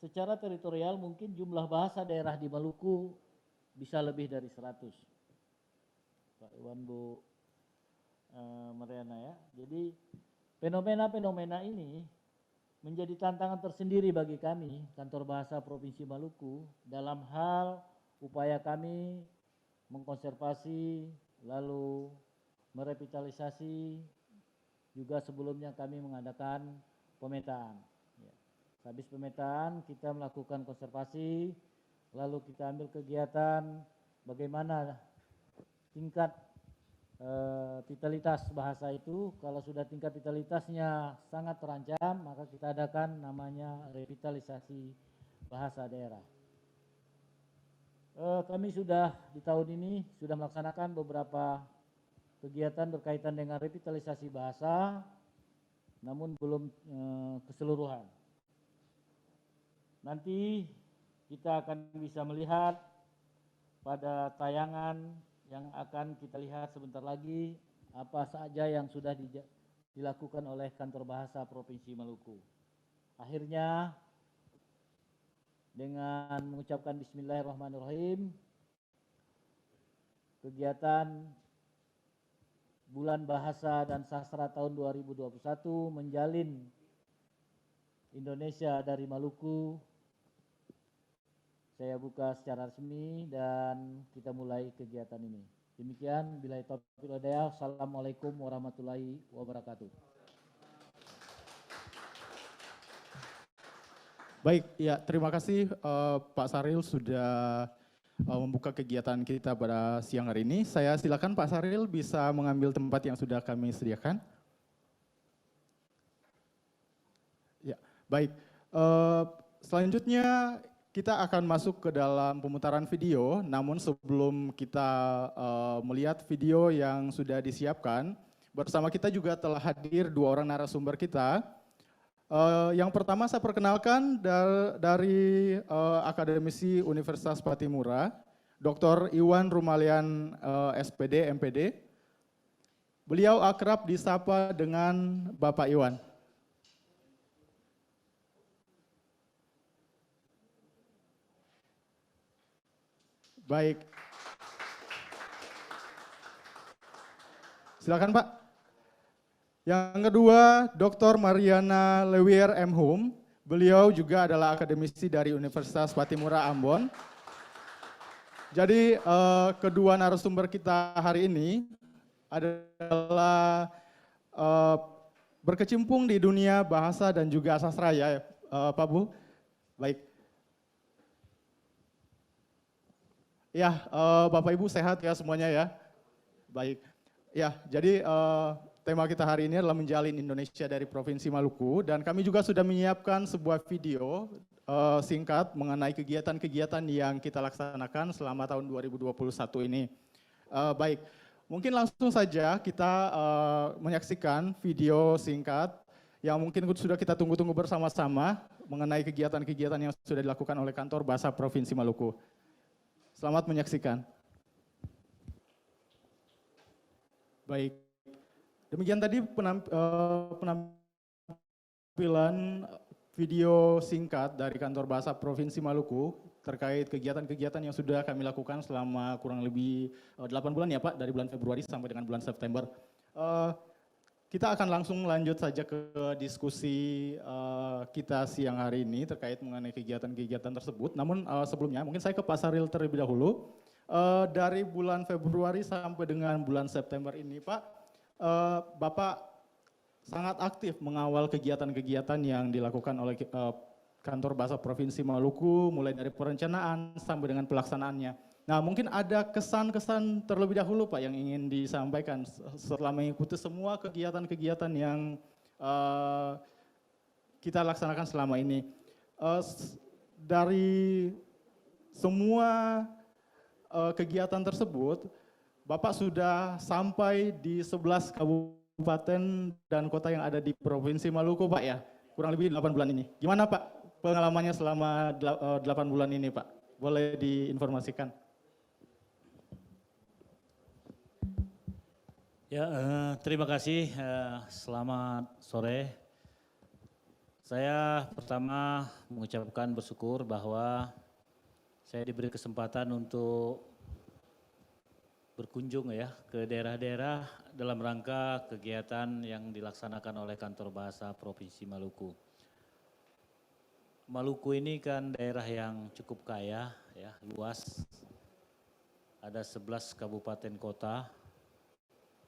secara teritorial mungkin jumlah bahasa daerah di Maluku bisa lebih dari 100. Pak Iwan, Bu Mariana ya. Jadi fenomena-fenomena ini menjadi tantangan tersendiri bagi kami, Kantor Bahasa Provinsi Maluku, dalam hal upaya kami mengkonservasi, lalu merevitalisasi, juga sebelumnya kami mengadakan pemetaan. Habis pemetaan kita melakukan konservasi, lalu kita ambil kegiatan bagaimana tingkat vitalitas bahasa itu. Kalau sudah tingkat vitalitasnya sangat terancam, maka kita adakan namanya revitalisasi bahasa daerah. Kami sudah di tahun ini sudah melaksanakan beberapa kegiatan berkaitan dengan revitalisasi bahasa, namun belum keseluruhan. Nanti kita akan bisa melihat pada tayangan yang akan kita lihat sebentar lagi apa saja yang sudah dilakukan oleh Kantor Bahasa Provinsi Maluku. Akhirnya dengan mengucapkan bismillahirrahmanirrahim, kegiatan Bulan Bahasa dan Sastra tahun 2021 menjalin Indonesia dari Maluku. Saya buka secara resmi dan kita mulai kegiatan ini. Demikian, billahi taufiq wal hidayah. Assalamualaikum warahmatullahi wabarakatuh. Baik, ya terima kasih Pak Saril sudah membuka kegiatan kita pada siang hari ini. Saya silakan Pak Saril bisa mengambil tempat yang sudah kami sediakan. Ya, baik. Selanjutnya kita akan masuk ke dalam pemutaran video, namun sebelum kita melihat video yang sudah disiapkan, bersama kita juga telah hadir dua orang narasumber kita. Yang pertama saya perkenalkan dari akademisi Universitas Patimura, Dr. Iwan Rumalian SPD, MPD. Beliau akrab disapa dengan Bapak Iwan. Baik. Silakan Pak. Yang kedua, Dr. Mariana Lewier M. Hum. Beliau juga adalah akademisi dari Universitas Patimura Ambon. Jadi kedua narasumber kita hari ini adalah berkecimpung di dunia bahasa dan juga sastra ya, Pak Bu. Baik. Ya, Bapak Ibu sehat ya semuanya ya. Baik. Ya, jadi tema kita hari ini adalah menjalin Indonesia dari Provinsi Maluku, dan kami juga sudah menyiapkan sebuah video singkat mengenai kegiatan-kegiatan yang kita laksanakan selama tahun 2021 ini. Baik, mungkin langsung saja kita menyaksikan video singkat yang mungkin sudah kita tunggu-tunggu bersama-sama mengenai kegiatan-kegiatan yang sudah dilakukan oleh Kantor Bahasa Provinsi Maluku. Selamat menyaksikan. Baik, demikian tadi penampilan video singkat dari Kantor Bahasa Provinsi Maluku terkait kegiatan-kegiatan yang sudah kami lakukan selama kurang lebih 8 bulan ya Pak, dari bulan Februari sampai dengan bulan September. Kita akan langsung lanjut saja ke diskusi kita siang hari ini terkait mengenai kegiatan-kegiatan tersebut. Namun sebelumnya mungkin saya ke Pak Saril terlebih dahulu. Dari bulan Februari sampai dengan bulan September ini Pak, Bapak sangat aktif mengawal kegiatan-kegiatan yang dilakukan oleh Kantor Bahasa Provinsi Maluku, mulai dari perencanaan sampai dengan pelaksanaannya. Nah, mungkin ada kesan-kesan terlebih dahulu Pak yang ingin disampaikan setelah mengikuti semua kegiatan-kegiatan yang kita laksanakan selama ini. Dari semua kegiatan tersebut, Bapak sudah sampai di 11 kabupaten dan kota yang ada di Provinsi Maluku Pak ya, kurang lebih 8 bulan ini. Gimana Pak pengalamannya selama 8 bulan ini Pak? Boleh diinformasikan? Ya, terima kasih. Selamat sore. Saya pertama mengucapkan bersyukur bahwa saya diberi kesempatan untuk berkunjung ya ke daerah-daerah dalam rangka kegiatan yang dilaksanakan oleh Kantor Bahasa Provinsi Maluku. Maluku ini kan daerah yang cukup kaya ya, luas. Ada 11 kabupaten kota,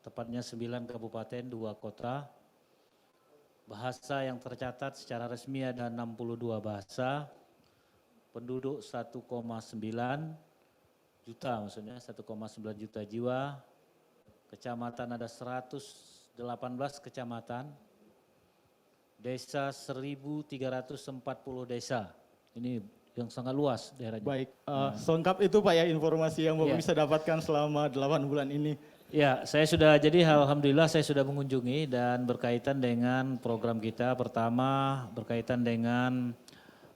tepatnya 9 kabupaten, 2 kota. Bahasa yang tercatat secara resmi ada 62 bahasa, penduduk 1,9 juta maksudnya 1,9 juta jiwa, kecamatan ada 118 kecamatan, desa 1.340 desa, ini yang sangat luas daerahnya. Baik, selengkap itu Pak ya informasi yang Bapak bisa dapatkan selama 8 bulan ini. Ya, saya sudah, jadi alhamdulillah saya sudah mengunjungi dan berkaitan dengan program kita. Pertama berkaitan dengan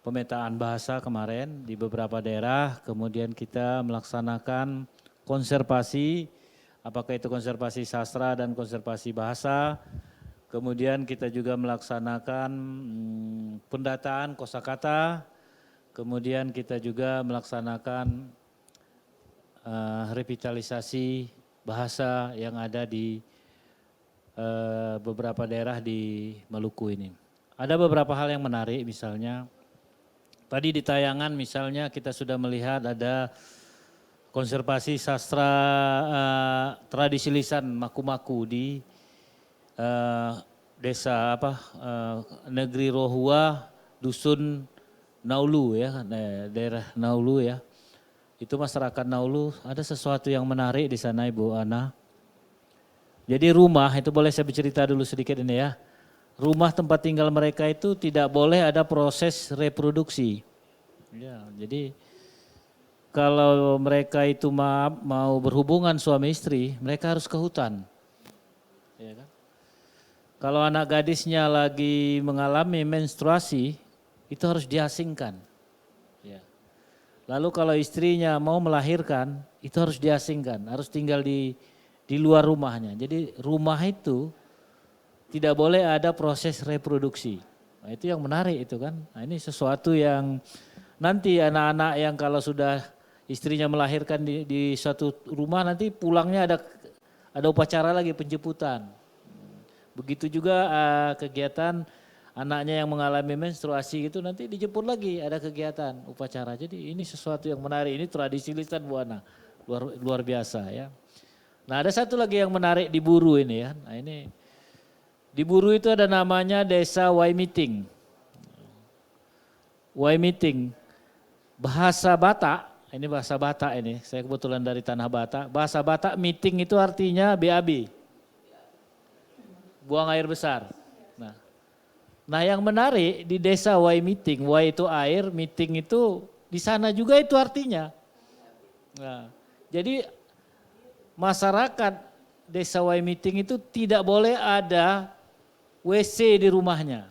pemetaan bahasa kemarin di beberapa daerah, kemudian kita melaksanakan konservasi, apakah itu konservasi sastra dan konservasi bahasa. Kemudian kita juga melaksanakan pendataan kosakata, kemudian kita juga melaksanakan revitalisasi bahasa yang ada di beberapa daerah di Maluku ini. Ada beberapa hal yang menarik, misalnya tadi di tayangan misalnya kita sudah melihat ada konservasi sastra tradisi lisan Maku-Maku di desa Negeri Rohua, Dusun Naulu ya, daerah Naulu ya. Itu masyarakat Naulu, ada sesuatu yang menarik di sana Ibu Ana. Jadi rumah, itu boleh saya bercerita dulu sedikit ini ya. Rumah tempat tinggal mereka itu tidak boleh ada proses reproduksi. Ya, jadi kalau mereka itu mau berhubungan suami istri, mereka harus ke hutan. Ya kan? Kalau anak gadisnya lagi mengalami menstruasi, itu harus diasingkan. Ya. Lalu kalau istrinya mau melahirkan, itu harus diasingkan, harus tinggal di luar rumahnya. Jadi rumah itu tidak boleh ada proses reproduksi. Nah, itu yang menarik itu kan. Nah, ini sesuatu yang nanti anak-anak yang kalau sudah istrinya melahirkan di suatu rumah, nanti pulangnya ada upacara lagi penjemputan. Begitu juga kegiatan anaknya yang mengalami menstruasi itu nanti dijemput lagi, ada kegiatan upacara. Jadi ini sesuatu yang menarik, ini tradisi lisan Bu Ana, luar biasa ya. Nah ada satu lagi yang menarik di Buru ini ya. Nah ini di Buru itu ada namanya Desa Waimiting. Waimiting, bahasa Batak, ini bahasa Batak ini, saya kebetulan dari Tanah Batak. Bahasa Batak meeting itu artinya BAB, buang air besar. Nah yang menarik di desa Waimiting, Wai itu air, Miting itu di sana juga itu artinya. Nah, jadi masyarakat desa Waimiting itu tidak boleh ada WC di rumahnya.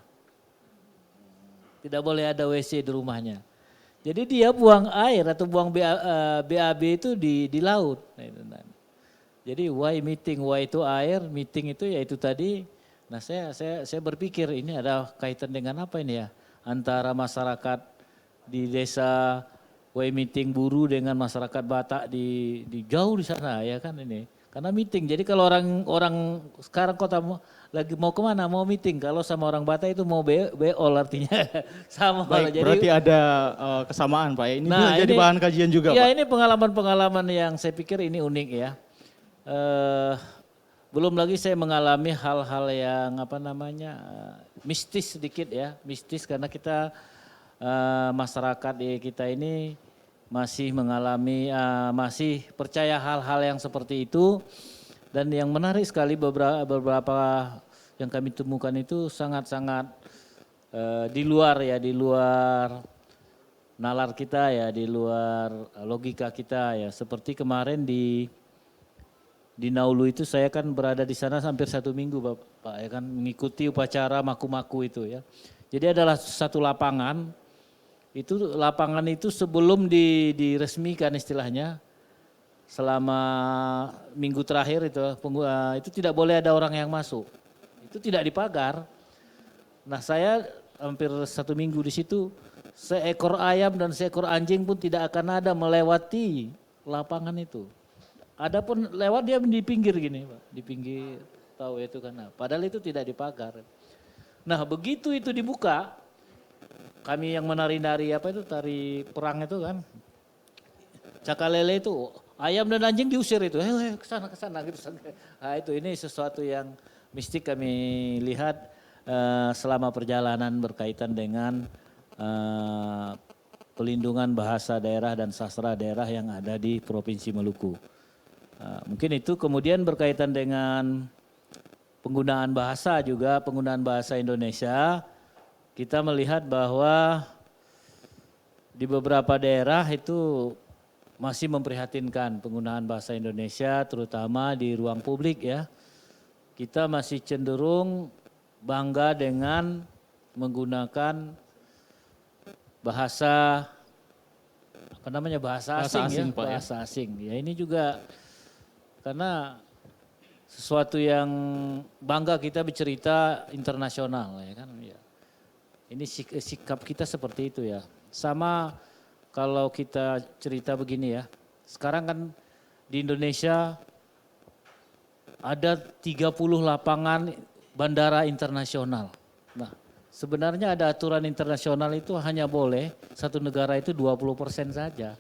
Tidak boleh ada WC di rumahnya. Jadi dia buang air atau buang BAB itu di laut. Jadi Waimiting, Wai itu air, Miting itu yaitu tadi. Nah saya berpikir ini ada kaitan dengan apa ini ya, antara masyarakat di desa Waimiting Buru dengan masyarakat Batak di jauh di sana ya kan ini. Karena meeting, jadi kalau orang sekarang kota lagi mau kemana, mau meeting, kalau sama orang Batak itu mau beol artinya sama. Baik, jadi, berarti ada kesamaan Pak ya, ini bisa jadi bahan kajian juga ya, Pak. ini pengalaman-pengalaman yang saya pikir ini unik ya. Belum lagi saya mengalami hal-hal yang mistis sedikit ya, mistis karena kita masyarakat kita ini masih mengalami, masih percaya hal-hal yang seperti itu. Dan yang menarik sekali beberapa yang kami temukan itu sangat-sangat di luar nalar kita ya, di luar logika kita ya. Seperti kemarin di Naulu itu saya kan berada di sana hampir 1 minggu Bapak ya kan, mengikuti upacara Maku-Maku itu ya. Jadi adalah satu lapangan itu sebelum diresmikan istilahnya, selama minggu terakhir itu tidak boleh ada orang yang masuk, itu tidak dipagar. Nah saya hampir 1 minggu di situ, seekor ayam dan seekor anjing pun tidak akan ada melewati lapangan itu. Ada pun lewat dia di pinggir gini, Pak, di pinggir tahu itu kan. Nah, padahal itu tidak dipagar. Nah, begitu itu dibuka, kami yang menari-nari apa itu tari perang itu kan, cakalele itu ayam dan anjing diusir itu, ke sana gitu. Nah, itu ini sesuatu yang mistik kami lihat selama perjalanan berkaitan dengan pelindungan bahasa daerah dan sastra daerah yang ada di Provinsi Maluku. Mungkin itu kemudian berkaitan dengan penggunaan bahasa juga, penggunaan bahasa Indonesia. Kita melihat bahwa di beberapa daerah itu masih memprihatinkan penggunaan bahasa Indonesia terutama di ruang publik ya. Kita masih cenderung bangga dengan menggunakan bahasa bahasa asing ya, bahasa asing. Ya ini juga karena sesuatu yang bangga kita bercerita internasional ya kan ya. Ini sikap kita seperti itu ya. Sama kalau kita cerita begini ya. Sekarang kan di Indonesia ada 30 lapangan bandara internasional. Nah, sebenarnya ada aturan internasional itu hanya boleh satu negara itu 20% saja.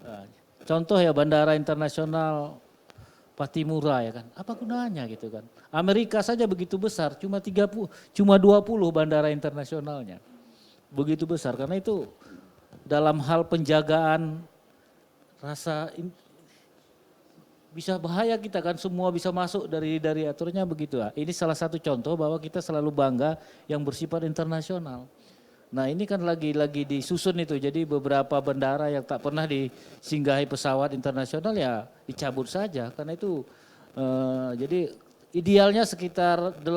Nah, contoh ya bandara internasional Patimura ya kan, apa gunanya gitu kan. Amerika saja begitu besar, cuma 20 bandara internasionalnya. Begitu besar, karena itu dalam hal penjagaan bisa bahaya kita kan, semua bisa masuk dari aturannya begitu. Ini salah satu contoh bahwa kita selalu bangga yang bersifat internasional. Nah ini kan lagi disusun itu, jadi beberapa bandara yang tak pernah disinggahi pesawat internasional ya dicabut saja. Karena itu jadi idealnya sekitar 8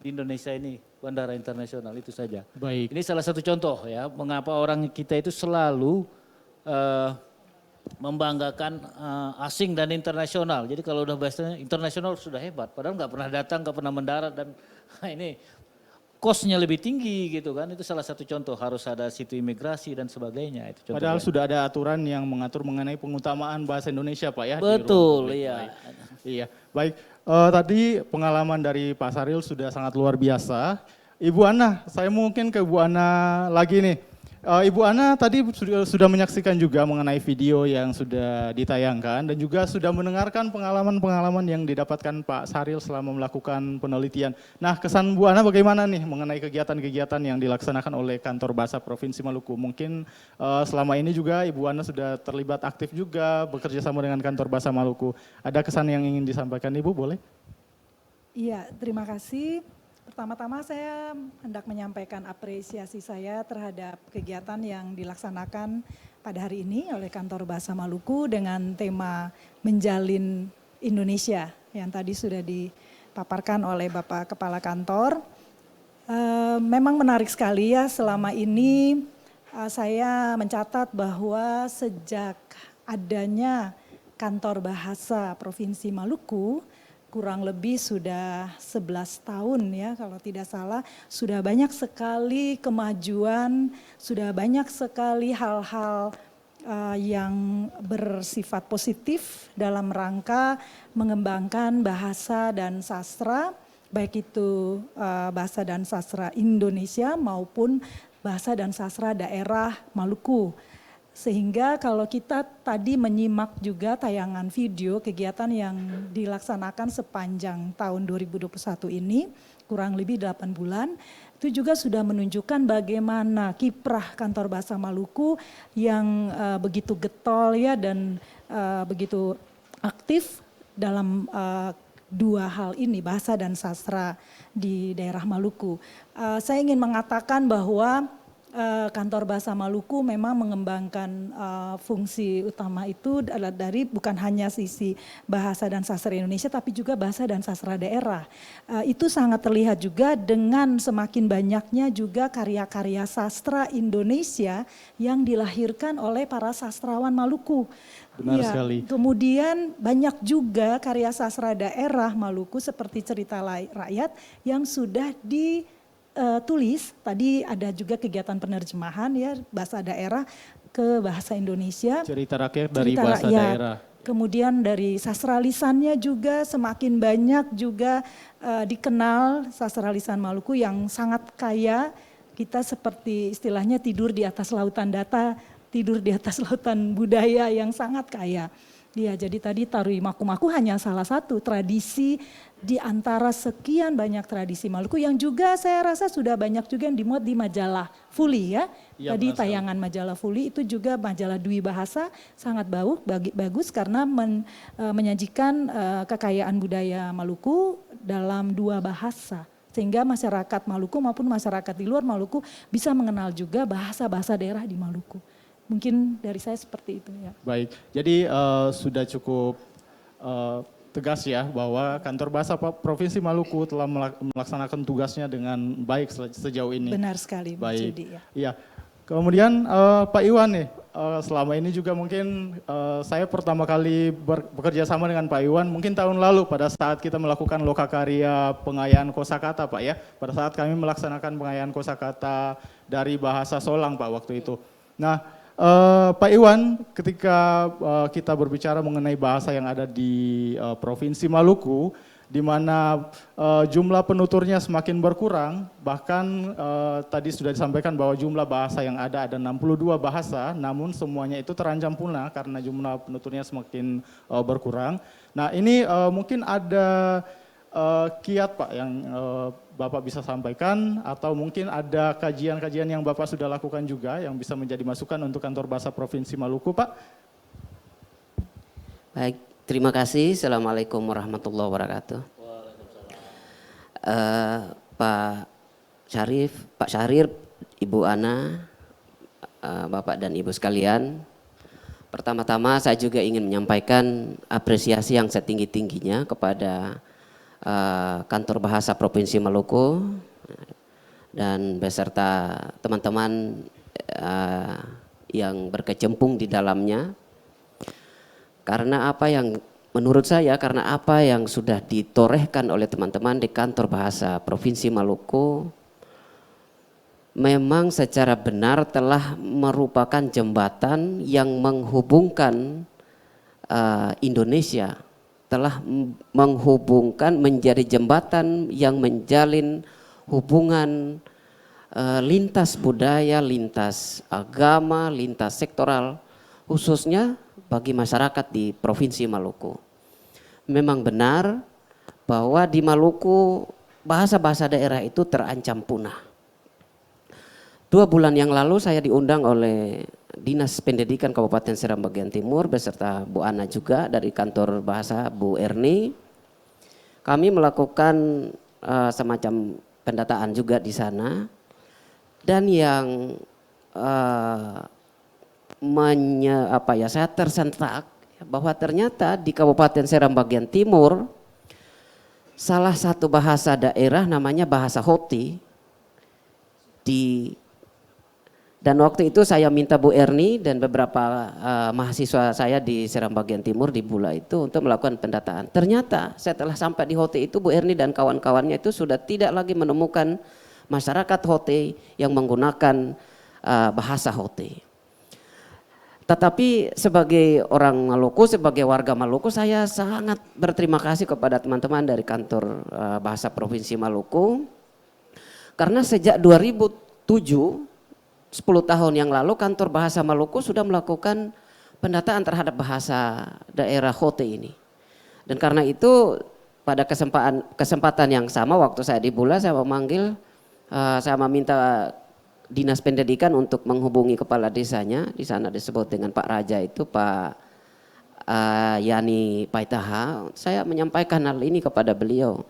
di Indonesia ini bandara internasional itu saja. Baik. Ini salah satu contoh ya mengapa orang kita itu selalu membanggakan asing dan internasional. Jadi kalau udah bahasanya internasional sudah hebat, padahal nggak pernah datang, nggak pernah mendarat dan ini kosnya lebih tinggi gitu kan, itu salah satu contoh, harus ada situ imigrasi dan sebagainya. Itu contohnya. Padahal sudah ada aturan yang mengatur mengenai pengutamaan bahasa Indonesia Pak ya. Betul, iya. Iya, baik. Tadi pengalaman dari Pak Saril sudah sangat luar biasa. Ibu Ana, saya mungkin ke Ibu Ana lagi nih. Ibu Ana tadi sudah menyaksikan juga mengenai video yang sudah ditayangkan dan juga sudah mendengarkan pengalaman-pengalaman yang didapatkan Pak Saril selama melakukan penelitian. Nah, kesan Bu Ana bagaimana nih mengenai kegiatan-kegiatan yang dilaksanakan oleh Kantor Bahasa Provinsi Maluku? Mungkin selama ini juga Ibu Ana sudah terlibat aktif juga bekerja sama dengan Kantor Bahasa Maluku. Ada kesan yang ingin disampaikan Ibu, boleh? Iya, terima kasih. Pertama-tama saya hendak menyampaikan apresiasi saya terhadap kegiatan yang dilaksanakan pada hari ini oleh Kantor Bahasa Maluku dengan tema Menjalin Indonesia yang tadi sudah dipaparkan oleh Bapak Kepala Kantor. Memang menarik sekali ya, selama ini saya mencatat bahwa sejak adanya Kantor Bahasa Provinsi Maluku, kurang lebih sudah 11 tahun ya kalau tidak salah, sudah banyak sekali kemajuan, sudah banyak sekali hal-hal yang bersifat positif dalam rangka mengembangkan bahasa dan sastra, baik itu bahasa dan sastra Indonesia maupun bahasa dan sastra daerah Maluku. Sehingga kalau kita tadi menyimak juga tayangan video kegiatan yang dilaksanakan sepanjang tahun 2021 ini, kurang lebih 8 bulan, itu juga sudah menunjukkan bagaimana kiprah Kantor Bahasa Maluku yang begitu getol ya dan begitu aktif dalam dua hal ini, bahasa dan sastra di daerah Maluku. Saya ingin mengatakan bahwa Kantor Bahasa Maluku memang mengembangkan fungsi utama itu dari bukan hanya sisi bahasa dan sastra Indonesia tapi juga bahasa dan sastra daerah. Itu sangat terlihat juga dengan semakin banyaknya juga karya-karya sastra Indonesia yang dilahirkan oleh para sastrawan Maluku. Benar sekali. Kemudian banyak juga karya sastra daerah Maluku seperti cerita rakyat yang sudah tulis, tadi ada juga kegiatan penerjemahan ya bahasa daerah ke bahasa Indonesia. Cerita rakyat dari bahasa daerah. Kemudian dari sastra lisannya juga semakin banyak juga dikenal sastra lisan Maluku yang sangat kaya. Kita seperti istilahnya tidur di atas lautan data, tidur di atas lautan budaya yang sangat kaya. Ya, jadi tadi Tarui Maku-Maku hanya salah satu tradisi di antara sekian banyak tradisi Maluku yang juga saya rasa sudah banyak juga yang dimuat di majalah Fuli ya. Tadi tayangan majalah Fuli itu juga majalah Dwi Bahasa sangat bagus karena menyajikan kekayaan budaya Maluku dalam 2 bahasa. Sehingga masyarakat Maluku maupun masyarakat di luar Maluku bisa mengenal juga bahasa-bahasa daerah di Maluku. Mungkin dari saya seperti itu ya. Baik, jadi sudah cukup tegas ya bahwa Kantor Bahasa Provinsi Maluku telah melaksanakan tugasnya dengan baik sejauh ini. Benar sekali, Mas Baik. Yudi ya. Iya. Kemudian Pak Iwan nih, selama ini juga mungkin saya pertama kali bekerja sama dengan Pak Iwan mungkin tahun lalu pada saat kita melakukan lokakarya pengayaan kosakata Pak ya. Pada saat kami melaksanakan pengayaan kosakata dari bahasa Solang Pak waktu itu. Nah, Pak Iwan, ketika kita berbicara mengenai bahasa yang ada di Provinsi Maluku, di mana jumlah penuturnya semakin berkurang, bahkan tadi sudah disampaikan bahwa jumlah bahasa yang ada 62 bahasa, namun semuanya itu terancam punah karena jumlah penuturnya semakin berkurang. Nah ini mungkin ada kiat Pak yang Bapak bisa sampaikan atau mungkin ada kajian-kajian yang Bapak sudah lakukan juga yang bisa menjadi masukan untuk Kantor Bahasa Provinsi Maluku Pak? Baik, terima kasih. Assalamualaikum warahmatullahi wabarakatuh. Pak Syarif, Ibu Ana, Bapak dan Ibu sekalian. Pertama-tama saya juga ingin menyampaikan apresiasi yang setinggi-tingginya kepada Kantor Bahasa Provinsi Maluku dan beserta teman-teman yang berkecimpung di dalamnya. Karena apa yang menurut saya, karena apa yang sudah ditorehkan oleh teman-teman di Kantor Bahasa Provinsi Maluku memang secara benar telah merupakan jembatan yang menghubungkan Indonesia, telah menghubungkan menjadi jembatan yang menjalin hubungan lintas budaya, lintas agama, lintas sektoral, khususnya bagi masyarakat di Provinsi Maluku. Memang benar bahwa di Maluku bahasa-bahasa daerah itu terancam punah. 2 bulan yang lalu saya diundang oleh Dinas Pendidikan Kabupaten Seram bagian Timur beserta Bu Ana juga dari Kantor Bahasa Bu Erni. Kami melakukan semacam pendataan juga di sana dan yang saya tersentak bahwa ternyata di Kabupaten Seram bagian Timur salah satu bahasa daerah namanya bahasa Hoti dan waktu itu saya minta Bu Erni dan beberapa mahasiswa saya di Seram bagian Timur di Bula itu untuk melakukan pendataan. Ternyata setelah sampai di Hoti itu Bu Erni dan kawan-kawannya itu sudah tidak lagi menemukan masyarakat Hoti yang menggunakan bahasa Hoti. Tetapi sebagai orang Maluku, sebagai warga Maluku, saya sangat berterima kasih kepada teman-teman dari Kantor Bahasa Provinsi Maluku. Karena sejak 2007, 10 tahun yang lalu Kantor Bahasa Maluku sudah melakukan pendataan terhadap bahasa daerah Hoti ini. Dan karena itu pada kesempatan yang sama waktu saya di Bula saya memanggil, saya meminta Dinas Pendidikan untuk menghubungi kepala desanya, di sana disebut dengan Pak Raja itu Pak Yani Paitaha. Saya menyampaikan hal ini kepada beliau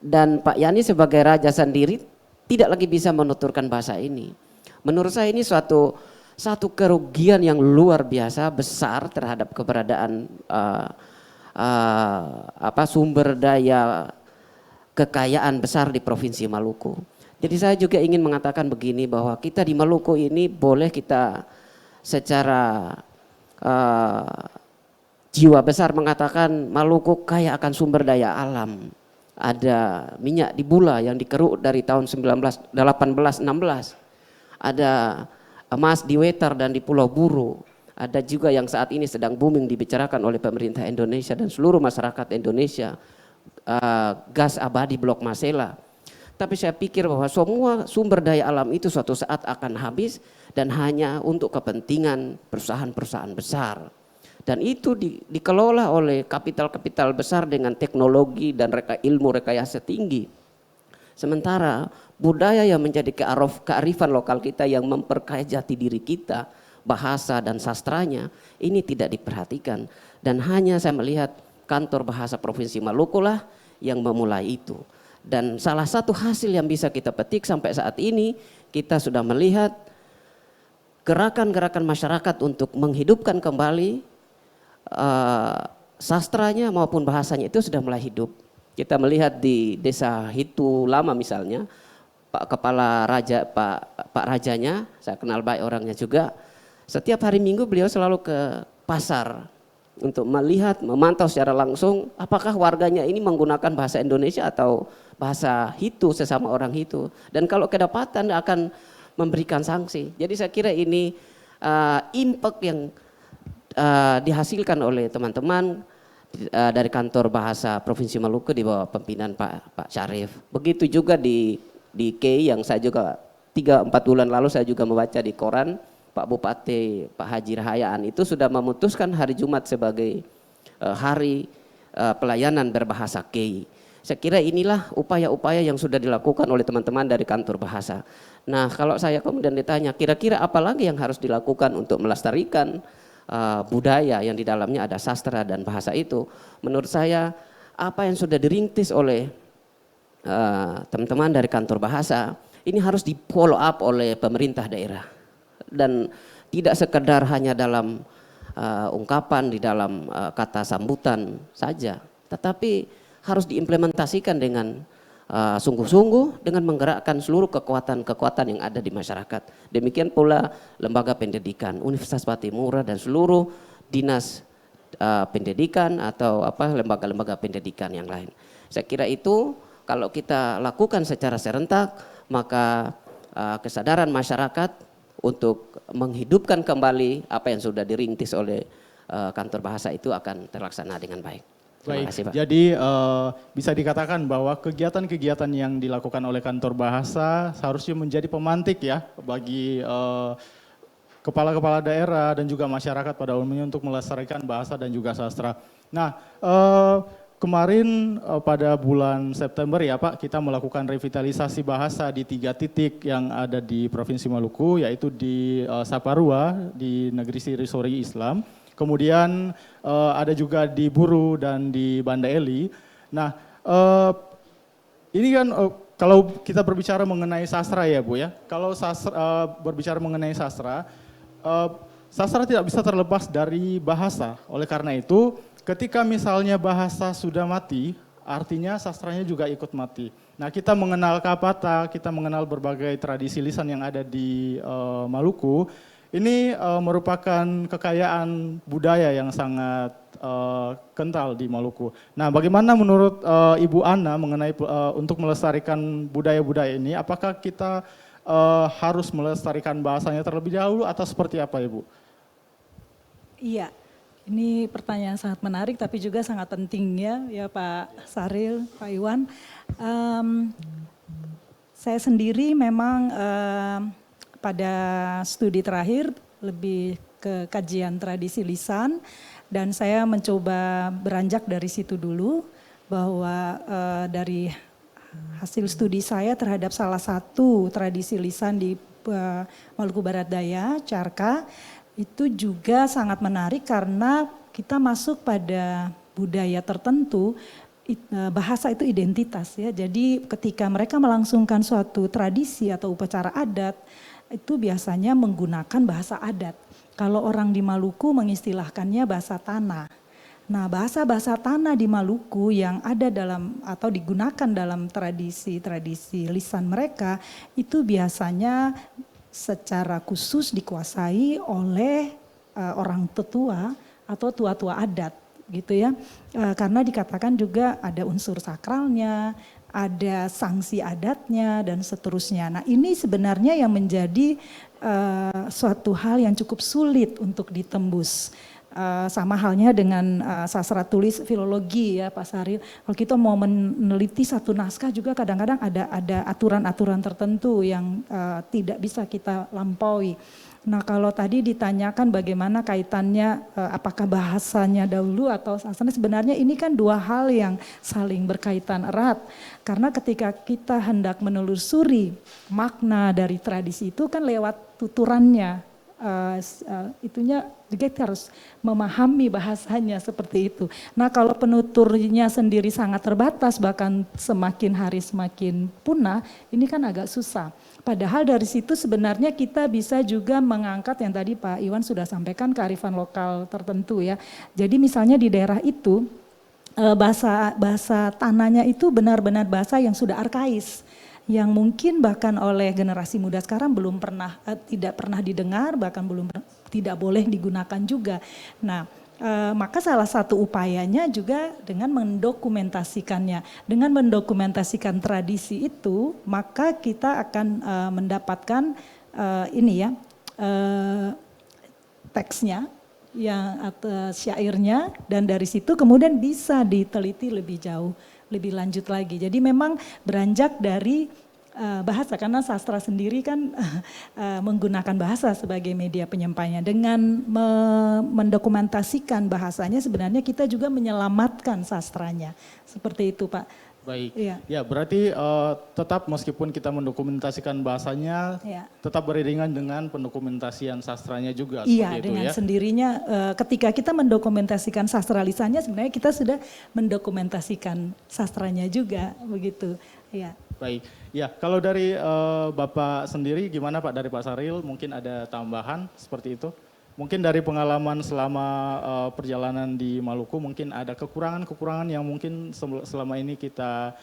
dan Pak Yani sebagai raja sendiri tidak lagi bisa menuturkan bahasa ini. Menurut saya ini satu kerugian yang luar biasa besar terhadap keberadaan sumber daya kekayaan besar di Provinsi Maluku. Jadi saya juga ingin mengatakan begini bahwa kita di Maluku ini boleh kita secara jiwa besar mengatakan Maluku kaya akan sumber daya alam. ada minyak di Bula yang dikeruk dari tahun 1816, ada emas di Wetar dan di Pulau Buru, ada juga yang saat ini sedang booming dibicarakan oleh pemerintah Indonesia dan seluruh masyarakat Indonesia, gas abadi Blok Masela. Tapi saya pikir bahwa semua sumber daya alam itu suatu saat akan habis dan hanya untuk kepentingan perusahaan-perusahaan besar. Dan itu dikelola oleh kapital-kapital besar dengan teknologi dan ilmu rekayasa tinggi. Sementara budaya yang menjadi kearifan lokal kita yang memperkaya jati diri kita, bahasa dan sastranya, ini tidak diperhatikan. Dan hanya saya melihat Kantor Bahasa Provinsi Maluku lah yang memulai itu. Dan salah satu hasil yang bisa kita petik sampai saat ini, kita sudah melihat gerakan-gerakan masyarakat untuk menghidupkan kembali sastranya maupun bahasanya itu sudah mulai hidup. Kita melihat di Desa Hitu Lama misalnya, Pak Kepala Raja, Pak Rajanya, saya kenal baik orangnya juga, setiap hari Minggu beliau selalu ke pasar untuk melihat, memantau secara langsung apakah warganya ini menggunakan bahasa Indonesia atau bahasa Hitu sesama orang Hitu. Dan kalau kedapatan akan memberikan sanksi. Jadi saya kira ini impact yang dihasilkan oleh teman-teman dari Kantor Bahasa Provinsi Maluku di bawah pimpinan Pak Syarif. Begitu juga di KEI yang saya juga 3-4 bulan lalu saya juga membaca di koran, Pak Bupati Pak Haji Rahayaan itu sudah memutuskan hari Jumat sebagai hari pelayanan berbahasa KEI. Saya kira inilah upaya-upaya yang sudah dilakukan oleh teman-teman dari Kantor Bahasa. Nah, kalau saya kemudian ditanya kira-kira apa lagi yang harus dilakukan untuk melestarikan budaya yang di dalamnya ada sastra dan bahasa itu, menurut saya apa yang sudah dirintis oleh teman-teman dari Kantor Bahasa ini harus di follow up oleh pemerintah daerah. Dan tidak sekedar hanya dalam ungkapan, di dalam kata sambutan saja, tetapi harus diimplementasikan dengan sungguh-sungguh dengan menggerakkan seluruh kekuatan-kekuatan yang ada di masyarakat. Demikian pula lembaga pendidikan, Universitas Patimura dan seluruh dinas pendidikan atau lembaga-lembaga pendidikan yang lain. Saya kira itu kalau kita lakukan secara serentak, maka kesadaran masyarakat untuk menghidupkan kembali apa yang sudah dirintis oleh Kantor Bahasa itu akan terlaksana dengan baik. Terima kasih, Pak. Jadi bisa dikatakan bahwa kegiatan-kegiatan yang dilakukan oleh Kantor Bahasa seharusnya menjadi pemantik ya bagi kepala-kepala daerah dan juga masyarakat pada umumnya untuk melestarikan bahasa dan juga sastra. Nah, kemarin pada bulan September ya Pak, kita melakukan revitalisasi bahasa di 3 titik yang ada di Provinsi Maluku, yaitu di Saparua, di Negeri Siri-Sori Islam. Kemudian ada juga di Buru dan di Banda Eli. Nah, ini kan kalau kita berbicara mengenai sastra ya Bu ya, kalau berbicara mengenai sastra, sastra tidak bisa terlepas dari bahasa. Oleh karena itu, ketika misalnya bahasa sudah mati, artinya sastranya juga ikut mati. Nah, kita mengenal Kapata, kita mengenal berbagai tradisi lisan yang ada di Maluku. Ini merupakan kekayaan budaya yang sangat kental di Maluku. Nah, bagaimana menurut Ibu Ana mengenai untuk melestarikan budaya-budaya ini? Apakah kita harus melestarikan bahasanya terlebih dahulu atau seperti apa, Ibu? Iya, ini pertanyaan sangat menarik tapi juga sangat penting ya Pak Saril, Pak Iwan. Saya sendiri memang pada studi terakhir lebih ke kajian tradisi lisan dan saya mencoba beranjak dari situ dulu bahwa dari hasil studi saya terhadap salah satu tradisi lisan di Maluku Barat Daya, Carka, itu juga sangat menarik karena kita masuk pada budaya tertentu, bahasa itu identitas ya. Jadi ketika mereka melangsungkan suatu tradisi atau upacara adat, itu biasanya menggunakan bahasa adat. Kalau orang di Maluku mengistilahkannya bahasa tanah. Nah, bahasa-bahasa tanah di Maluku yang ada dalam atau digunakan dalam tradisi lisan mereka itu biasanya secara khusus dikuasai oleh orang tetua atau tua-tua adat. gitu ya. Karena dikatakan juga ada unsur sakralnya, ada sanksi adatnya dan seterusnya. Nah, ini sebenarnya yang menjadi suatu hal yang cukup sulit untuk ditembus. Sama halnya dengan sastra tulis filologi ya Pak Saril. Kalau kita mau meneliti satu naskah juga kadang-kadang ada aturan-aturan tertentu yang tidak bisa kita lampaui. Nah, kalau tadi ditanyakan bagaimana kaitannya apakah bahasanya dahulu atau sastra, sebenarnya ini kan dua hal yang saling berkaitan erat. Karena ketika kita hendak menelusuri makna dari tradisi itu kan lewat tuturannya. Itunya juga kita harus memahami bahasanya seperti itu. Nah, kalau penuturnya sendiri sangat terbatas bahkan semakin hari semakin punah, ini kan agak susah. Padahal dari situ sebenarnya kita bisa juga mengangkat yang tadi Pak Iwan sudah sampaikan, kearifan lokal tertentu ya. Jadi misalnya di daerah itu bahasa tanahnya itu benar-benar bahasa yang sudah arkais, yang mungkin bahkan oleh generasi muda sekarang belum pernah tidak pernah didengar, bahkan tidak boleh digunakan juga. Nah, maka salah satu upayanya juga dengan mendokumentasikannya. Dengan mendokumentasikan tradisi itu, maka kita akan mendapatkan teksnya yang atau syairnya, dan dari situ kemudian bisa diteliti lebih jauh, lebih lanjut lagi. Jadi memang beranjak dari bahasa, karena sastra sendiri kan menggunakan bahasa sebagai media penyampaiannya. Dengan mendokumentasikan bahasanya sebenarnya kita juga menyelamatkan sastranya. Seperti itu Pak. Baik, Iya. ya berarti tetap meskipun kita mendokumentasikan bahasanya, Ya. tetap beriringan dengan pendokumentasian sastranya juga. Iya, seperti itu, dengan ya? sendirinya ketika kita mendokumentasikan sastra lisannya sebenarnya kita sudah mendokumentasikan sastranya juga, begitu. Iya. Baik, ya kalau dari Bapak sendiri gimana Pak, dari Pak Saril mungkin ada tambahan seperti itu? Mungkin dari pengalaman selama perjalanan di Maluku mungkin ada kekurangan-kekurangan yang mungkin selama ini kita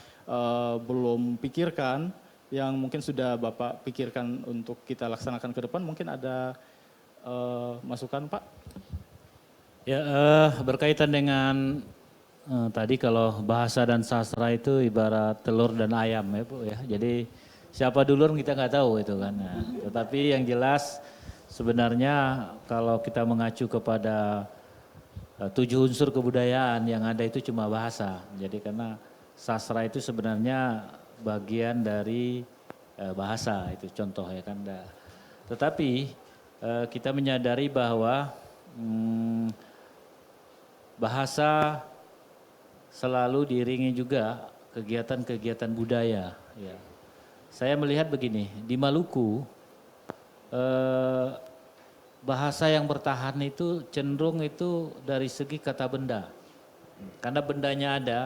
belum pikirkan, yang mungkin sudah Bapak pikirkan untuk kita laksanakan ke depan, mungkin ada masukan Pak? Ya, berkaitan dengan tadi kalau bahasa dan sastra itu ibarat telur dan ayam ya Bu ya. Jadi siapa duluan kita nggak tahu itu kan. Nah, tetapi yang jelas sebenarnya kalau kita mengacu kepada 7 unsur kebudayaan yang ada itu cuma bahasa. Jadi karena sastra itu sebenarnya bagian dari bahasa, itu contoh ya kan. Tetapi kita menyadari bahwa bahasa selalu diiringi juga kegiatan-kegiatan budaya. Ya. Saya melihat begini, di Maluku bahasa yang bertahan itu cenderung itu dari segi kata benda. Karena bendanya ada,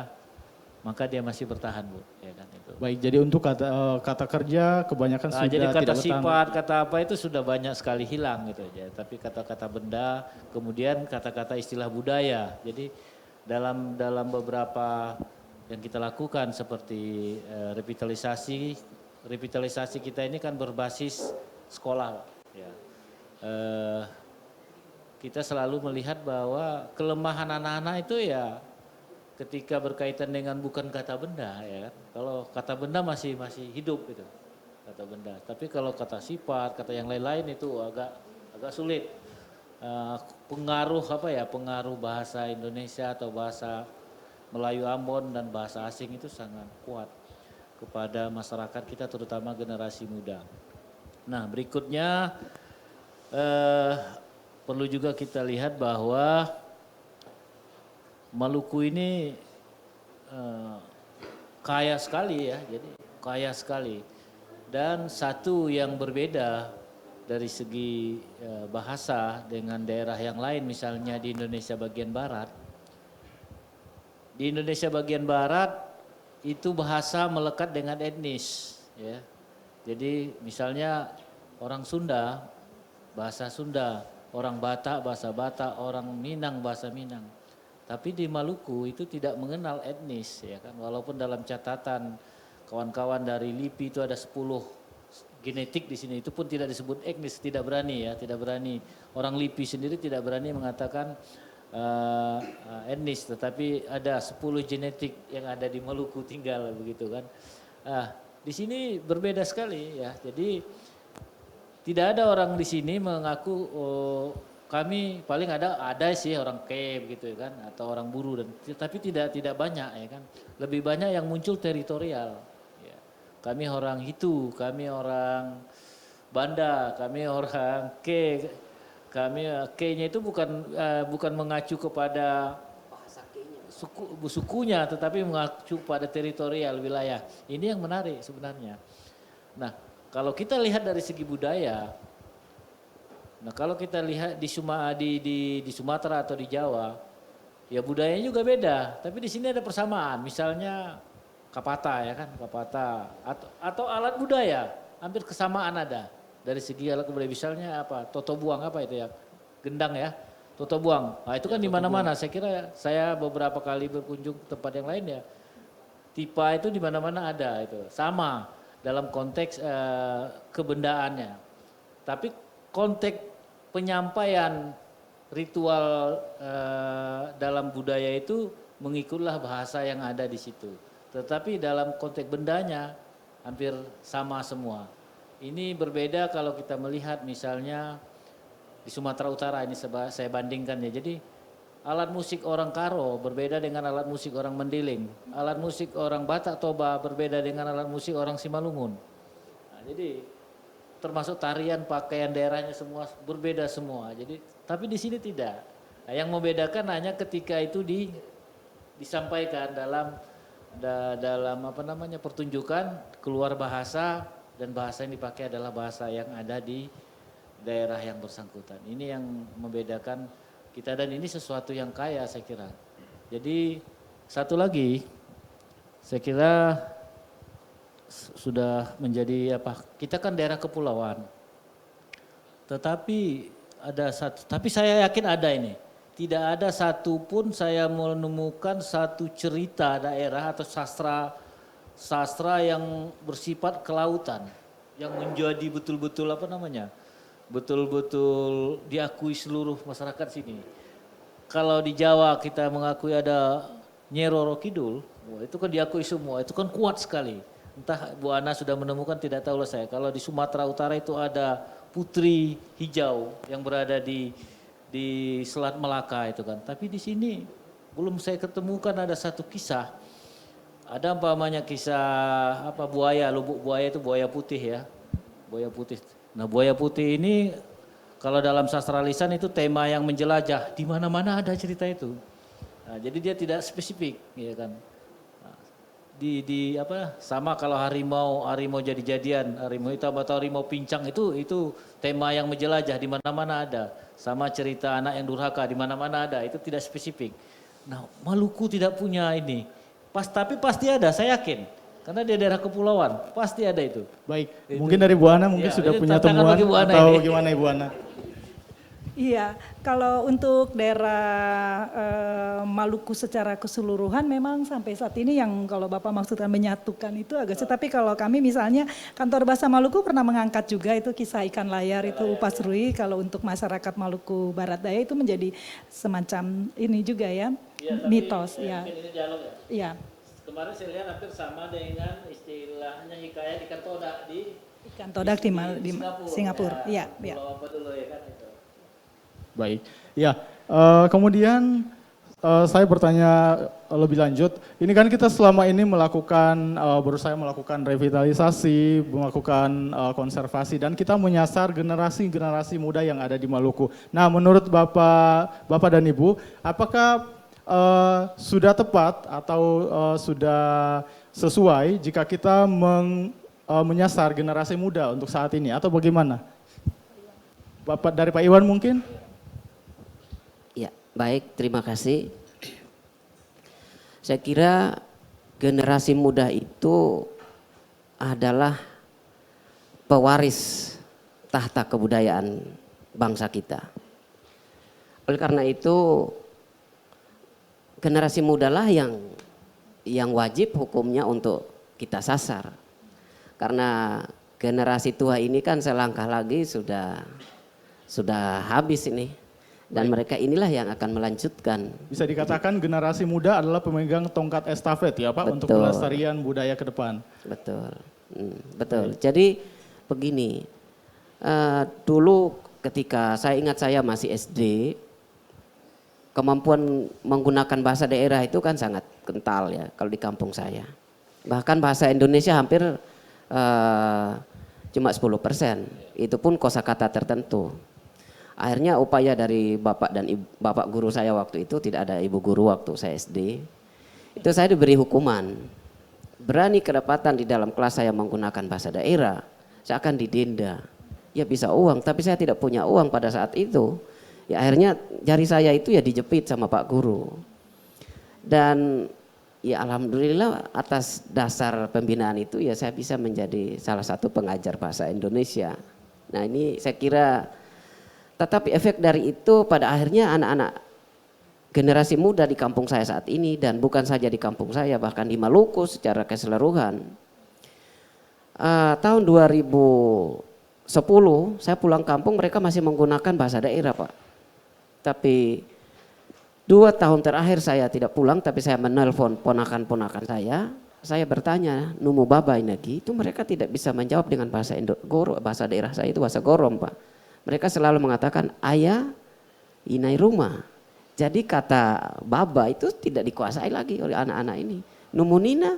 maka dia masih bertahan Bu. Ya kan, itu. Baik, jadi untuk kata kerja kebanyakan sudah jadi kata tidak bertahan. sifat, kata apa itu sudah banyak sekali hilang gitu aja. Tapi kata-kata benda, kemudian kata-kata istilah budaya. Jadi dalam beberapa yang kita lakukan seperti revitalisasi kita ini kan berbasis sekolah. Ya. Kita selalu melihat bahwa kelemahan anak-anak itu ya ketika berkaitan dengan bukan kata benda ya kan. Kalau kata benda masih hidup gitu. Kata benda. Tapi kalau kata sifat, kata yang lain-lain itu agak sulit. Pengaruh bahasa Indonesia atau bahasa Melayu Ambon dan bahasa asing itu sangat kuat kepada masyarakat kita, terutama generasi muda. Nah, berikutnya perlu juga kita lihat bahwa Maluku ini kaya sekali ya, jadi kaya sekali. Dan satu yang berbeda dari segi bahasa dengan daerah yang lain, misalnya di Indonesia bagian barat. Di Indonesia bagian barat itu bahasa melekat dengan etnis, ya. Jadi misalnya orang Sunda, bahasa Sunda, orang Batak, bahasa Batak, orang Minang, bahasa Minang. Tapi di Maluku itu tidak mengenal etnis, ya kan. Walaupun dalam catatan kawan-kawan dari LIPI itu ada 10 genetik di sini, itu pun tidak disebut etnis, tidak berani ya, tidak berani. Orang LIPI sendiri tidak berani mengatakan etnis, tetapi ada 10 genetik yang ada di Maluku tinggal begitu kan. Di sini berbeda sekali ya. Jadi tidak ada orang di sini mengaku kami paling ada sih orang Cape gitu kan atau orang Buru, dan tapi tidak banyak ya kan. Lebih banyak yang muncul teritorial. Ya. Kami orang Hitu, kami orang Banda, kami orang kami K-nya itu bukan mengacu kepada sukunya, tetapi mengacu pada teritorial wilayah. Ini yang menarik sebenarnya. Nah, kalau kita lihat dari segi budaya, nah kalau kita lihat di Sumatera atau di Jawa, ya budayanya juga beda. Tapi di sini ada persamaan. Misalnya kapata ya kan, kapata atau alat budaya, hampir kesamaan ada. Dari segi alat budaya, misalnya apa? Toto buang apa itu ya? Gendang ya. Toto buang, nah itu kan di mana-mana. Saya kira saya beberapa kali berkunjung ke tempat yang lain ya, tipa itu di mana-mana ada itu, sama dalam konteks kebendaannya. Tapi konteks penyampaian ritual dalam budaya itu mengikutlah bahasa yang ada di situ. Tetapi dalam konteks bendanya hampir sama semua. Ini berbeda kalau kita melihat misalnya di Sumatera Utara, ini saya bandingkan ya. Jadi alat musik orang Karo berbeda dengan alat musik orang Mendiling. Alat musik orang Batak Toba berbeda dengan alat musik orang Simalungun. Nah, jadi termasuk tarian, pakaian daerahnya semua berbeda semua. Jadi tapi di sini tidak. Nah, yang membedakan hanya ketika itu disampaikan dalam apa namanya pertunjukan, keluar bahasa, dan bahasa yang dipakai adalah bahasa yang ada di daerah yang bersangkutan. Ini yang membedakan kita, dan ini sesuatu yang kaya saya kira. Jadi satu lagi, saya kira sudah menjadi apa? Kita kan daerah kepulauan. Tetapi tapi saya yakin ada ini. Tidak ada satupun saya menemukan satu cerita daerah atau sastra yang bersifat kelautan, yang menjadi betul-betul apa namanya? Betul-betul diakui seluruh masyarakat sini. Kalau di Jawa kita mengakui ada Nyi Roro Kidul, itu kan diakui semua, itu kan kuat sekali. Entah Bu Ana sudah menemukan, tidak tahulah saya. Kalau di Sumatera Utara itu ada Putri Hijau yang berada di Selat Melaka itu kan. Tapi di sini belum saya ketemukan ada satu kisah. Ada umpamanya kisah apa buaya, lubuk buaya itu buaya putih ya. Buaya putih. Nah, buaya putih ini kalau dalam sastra lisan itu tema yang menjelajah, di mana-mana ada cerita itu. Nah, jadi dia tidak spesifik, ya kan. Nah, apa sama kalau harimau jadi-jadian, harimau hitam atau harimau pincang itu tema yang menjelajah, di mana-mana ada. Sama cerita anak yang durhaka, di mana-mana ada, itu tidak spesifik. Nah, Maluku tidak punya ini. Tapi pasti ada, saya yakin. Karena di daerah kepulauan, pasti ada itu. Baik, mungkin dari Bu Ana mungkin sudah punya temuan atau gimana Ibu Ana? Iya, kalau untuk daerah Maluku secara keseluruhan memang sampai saat ini yang kalau Bapak maksudkan menyatukan itu agak, tapi kalau kami misalnya Kantor Bahasa Maluku pernah mengangkat juga itu kisah ikan layar itu Upas Rui, kalau untuk masyarakat Maluku Barat Daya itu menjadi semacam ini juga ya, mitos ya. Ini dialog ya? Iya. Kemarin saya lihat hampir sama dengan istilahnya hikayat ikan todak di Singapura. Iya, iya. Pulau apa dulu ya kan itu. Baik, ya kemudian saya bertanya lebih lanjut, ini kan kita selama ini berusaha melakukan revitalisasi, melakukan konservasi, dan kita menyasar generasi muda yang ada di Maluku. Nah, menurut Bapak dan Ibu, apakah sudah tepat atau sudah sesuai jika kita menyasar generasi muda untuk saat ini atau bagaimana? Bapak dari Pak Iwan mungkin? Ya, baik, terima kasih. Saya kira generasi muda itu adalah pewaris tahta kebudayaan bangsa kita. Oleh karena itu generasi muda lah yang wajib hukumnya untuk kita sasar. Karena generasi tua ini kan selangkah lagi sudah habis ini. Dan mereka inilah yang akan melanjutkan. Bisa dikatakan generasi muda adalah pemegang tongkat estafet ya Pak untuk pelestarian budaya ke depan. Betul, betul. Jadi begini, dulu ketika saya ingat saya masih SD, kemampuan menggunakan bahasa daerah itu kan sangat kental ya kalau di kampung saya. Bahkan bahasa Indonesia hampir cuma 10%, itu pun kosakata tertentu. Akhirnya upaya dari bapak dan bapak guru saya waktu itu, tidak ada ibu guru waktu saya SD, itu saya diberi hukuman. Berani kedapatan di dalam kelas saya menggunakan bahasa daerah, saya akan didenda. Ya bisa uang, tapi saya tidak punya uang pada saat itu. Ya akhirnya jari saya itu ya dijepit sama pak guru. Dan ya alhamdulillah atas dasar pembinaan itu ya saya bisa menjadi salah satu pengajar bahasa Indonesia. Nah ini saya kira, tetapi efek dari itu pada akhirnya anak-anak generasi muda di kampung saya saat ini, dan bukan saja di kampung saya, bahkan di Maluku secara keseluruhan. Tahun 2010 saya pulang kampung, mereka masih menggunakan bahasa daerah Pak. Tapi 2 tahun terakhir saya tidak pulang, tapi saya menelpon ponakan-ponakan saya bertanya, numu babai lagi, itu mereka tidak bisa menjawab dengan bahasa bahasa daerah saya itu bahasa Gorom Pak. Mereka selalu mengatakan ayah inai rumah. Jadi kata baba itu tidak dikuasai lagi oleh anak-anak ini. Numunina,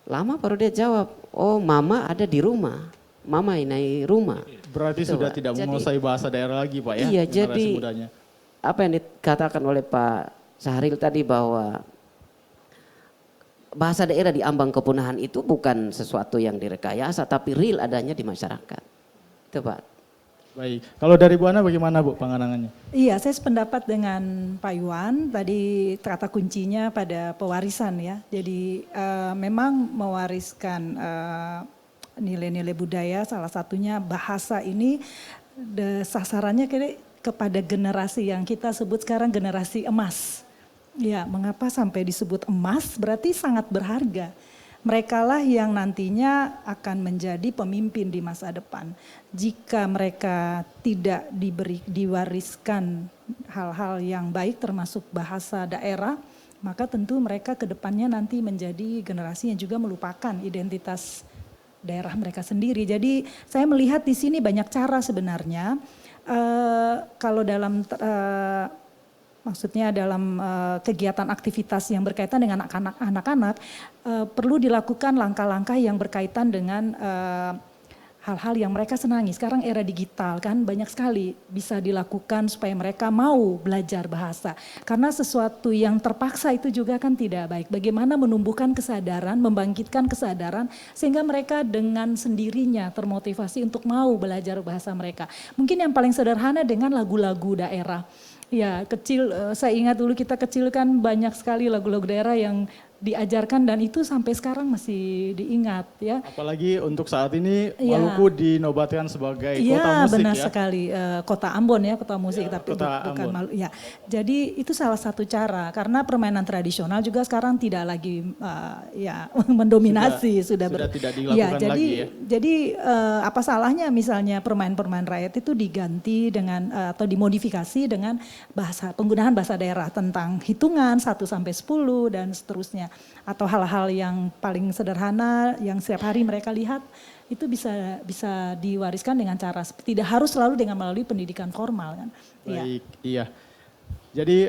lama baru dia jawab, oh mama ada di rumah, mama inai rumah. Berarti Itu, sudah Pak. tidak Jadi, menguasai bahasa daerah lagi Pak ya? Iya, generasi jadi mudanya. apa yang dikatakan oleh Pak Sahril tadi bahwa bahasa daerah di ambang kepunahan itu bukan sesuatu yang direkayasa, tapi real adanya di masyarakat. Itu Pak. Baik, kalau dari Bu Ana bagaimana Bu pandangannya? Iya, saya sependapat dengan Pak Iwan. Tadi kata kuncinya pada pewarisan ya. Jadi memang mewariskan nilai-nilai budaya, salah satunya bahasa ini sasarannya kepada generasi yang kita sebut sekarang generasi emas. Ya, mengapa sampai disebut emas? Berarti sangat berharga. Merekalah yang nantinya akan menjadi pemimpin di masa depan. Jika mereka tidak diwariskan hal-hal yang baik termasuk bahasa daerah, maka tentu mereka ke depannya nanti menjadi generasi yang juga melupakan identitas daerah mereka sendiri. Jadi saya melihat di sini banyak cara sebenarnya. Kalau dalam maksudnya dalam kegiatan aktivitas yang berkaitan dengan anak-anak, perlu dilakukan langkah-langkah yang berkaitan dengan hal-hal yang mereka senangi. Sekarang era digital kan banyak sekali bisa dilakukan supaya mereka mau belajar bahasa. Karena sesuatu yang terpaksa itu juga kan tidak baik. Bagaimana menumbuhkan kesadaran, membangkitkan kesadaran sehingga mereka dengan sendirinya termotivasi untuk mau belajar bahasa mereka. Mungkin yang paling sederhana dengan lagu-lagu daerah. Ya kecil, saya ingat dulu kita kecil kan banyak sekali lagu-lagu daerah yang diajarkan dan itu sampai sekarang masih diingat ya. Apalagi untuk saat ini Maluku dinobatkan sebagai kota musik benar ya. Sekali, kota Ambon ya, kota musik tapi kota bukan Ambon. Maluku. Ya, jadi itu salah satu cara karena permainan tradisional juga sekarang tidak lagi mendominasi sudah tidak dilakukan jadi, lagi ya. Jadi apa salahnya misalnya permainan rakyat itu diganti dengan atau dimodifikasi dengan penggunaan bahasa daerah tentang hitungan 1 sampai 10 dan seterusnya. Atau hal-hal yang paling sederhana yang setiap hari mereka lihat itu bisa diwariskan dengan cara tidak harus selalu dengan melalui pendidikan formal kan. Baik, iya. Jadi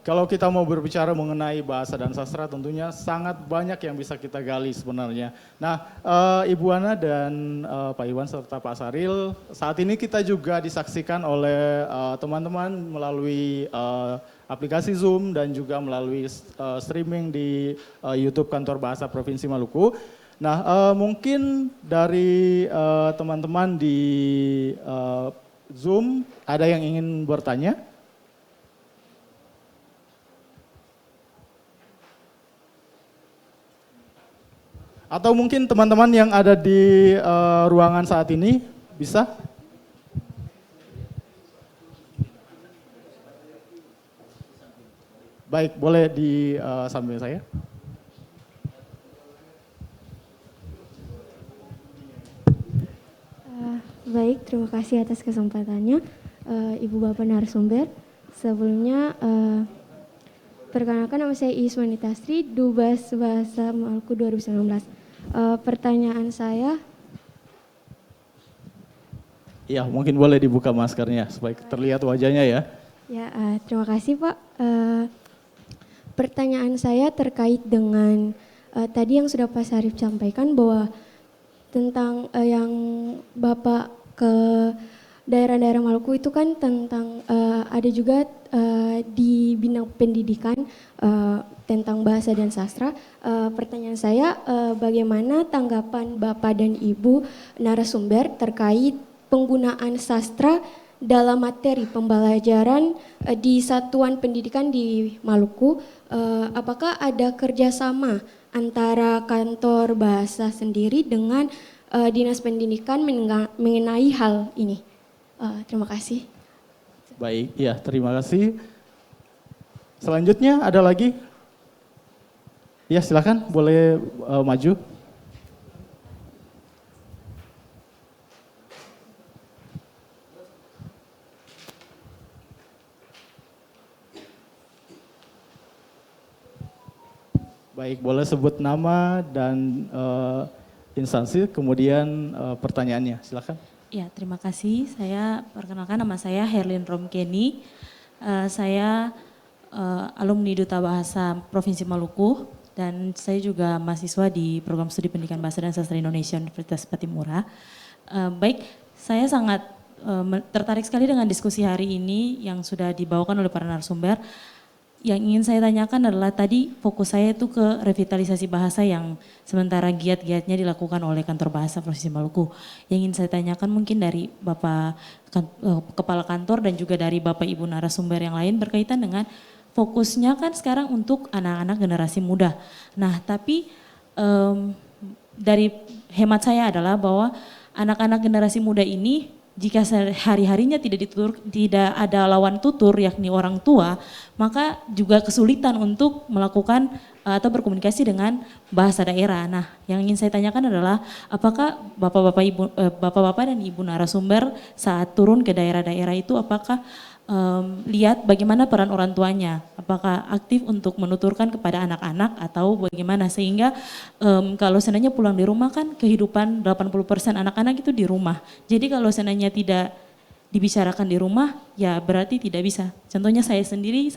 kalau kita mau berbicara mengenai bahasa dan sastra tentunya sangat banyak yang bisa kita gali sebenarnya. Nah Ibu Ana dan Pak Iwan serta Pak Sahril, saat ini kita juga disaksikan oleh teman-teman melalui aplikasi Zoom dan juga melalui streaming di YouTube Kantor Bahasa Provinsi Maluku. Nah mungkin dari teman-teman di Zoom ada yang ingin bertanya? Atau mungkin teman-teman yang ada di ruangan saat ini bisa? Baik, boleh di samping saya. Baik, terima kasih atas kesempatannya, Ibu Bapak narasumber. Sebelumnya, perkenalkan nama saya Iswanita Sri, Dubes Bahasa Maluku 2019. Pertanyaan saya, Ya, mungkin boleh dibuka maskernya supaya terlihat wajahnya ya. ya terima kasih Pak. Pertanyaan saya terkait dengan tadi yang sudah Pak Sarif sampaikan bahwa tentang yang Bapak ke daerah-daerah Maluku itu kan tentang ada juga di bidang pendidikan tentang bahasa dan sastra. Pertanyaan saya, bagaimana tanggapan Bapak dan Ibu narasumber terkait penggunaan sastra dalam materi pembelajaran di satuan pendidikan di Maluku? Apakah ada kerjasama antara kantor bahasa sendiri dengan dinas pendidikan mengenai hal ini? Terima kasih. Baik, ya terima kasih. Selanjutnya ada lagi? Ya silakan, boleh maju. Baik, boleh sebut nama dan instansi, kemudian pertanyaannya, silakan. Ya, terima kasih. Saya perkenalkan, nama saya Herlin Romkeni. Saya alumni Duta Bahasa Provinsi Maluku dan saya juga mahasiswa di Program Studi Pendidikan Bahasa dan Sastra Indonesia Universitas Patimura. Baik, saya sangat tertarik sekali dengan diskusi hari ini yang sudah dibawakan oleh para narasumber. Yang ingin saya tanyakan adalah tadi fokus saya itu ke revitalisasi bahasa yang sementara giat-giatnya dilakukan oleh Kantor Bahasa Provinsi Maluku. Yang ingin saya tanyakan mungkin dari Bapak Kepala Kantor dan juga dari Bapak Ibu narasumber yang lain berkaitan dengan fokusnya kan sekarang untuk anak-anak generasi muda. Nah tapi dari hemat saya adalah bahwa anak-anak generasi muda ini jika hari-harinya tidak ada lawan tutur yakni orang tua, maka juga kesulitan untuk melakukan atau berkomunikasi dengan bahasa daerah. Nah, yang ingin saya tanyakan adalah apakah bapak-bapak dan ibu narasumber saat turun ke daerah-daerah itu apakah lihat bagaimana peran orang tuanya, apakah aktif untuk menuturkan kepada anak-anak atau bagaimana, sehingga kalau seandainya pulang di rumah kan kehidupan 80% anak-anak itu di rumah. Jadi kalau seandainya tidak dibicarakan di rumah ya berarti tidak bisa. Contohnya saya sendiri,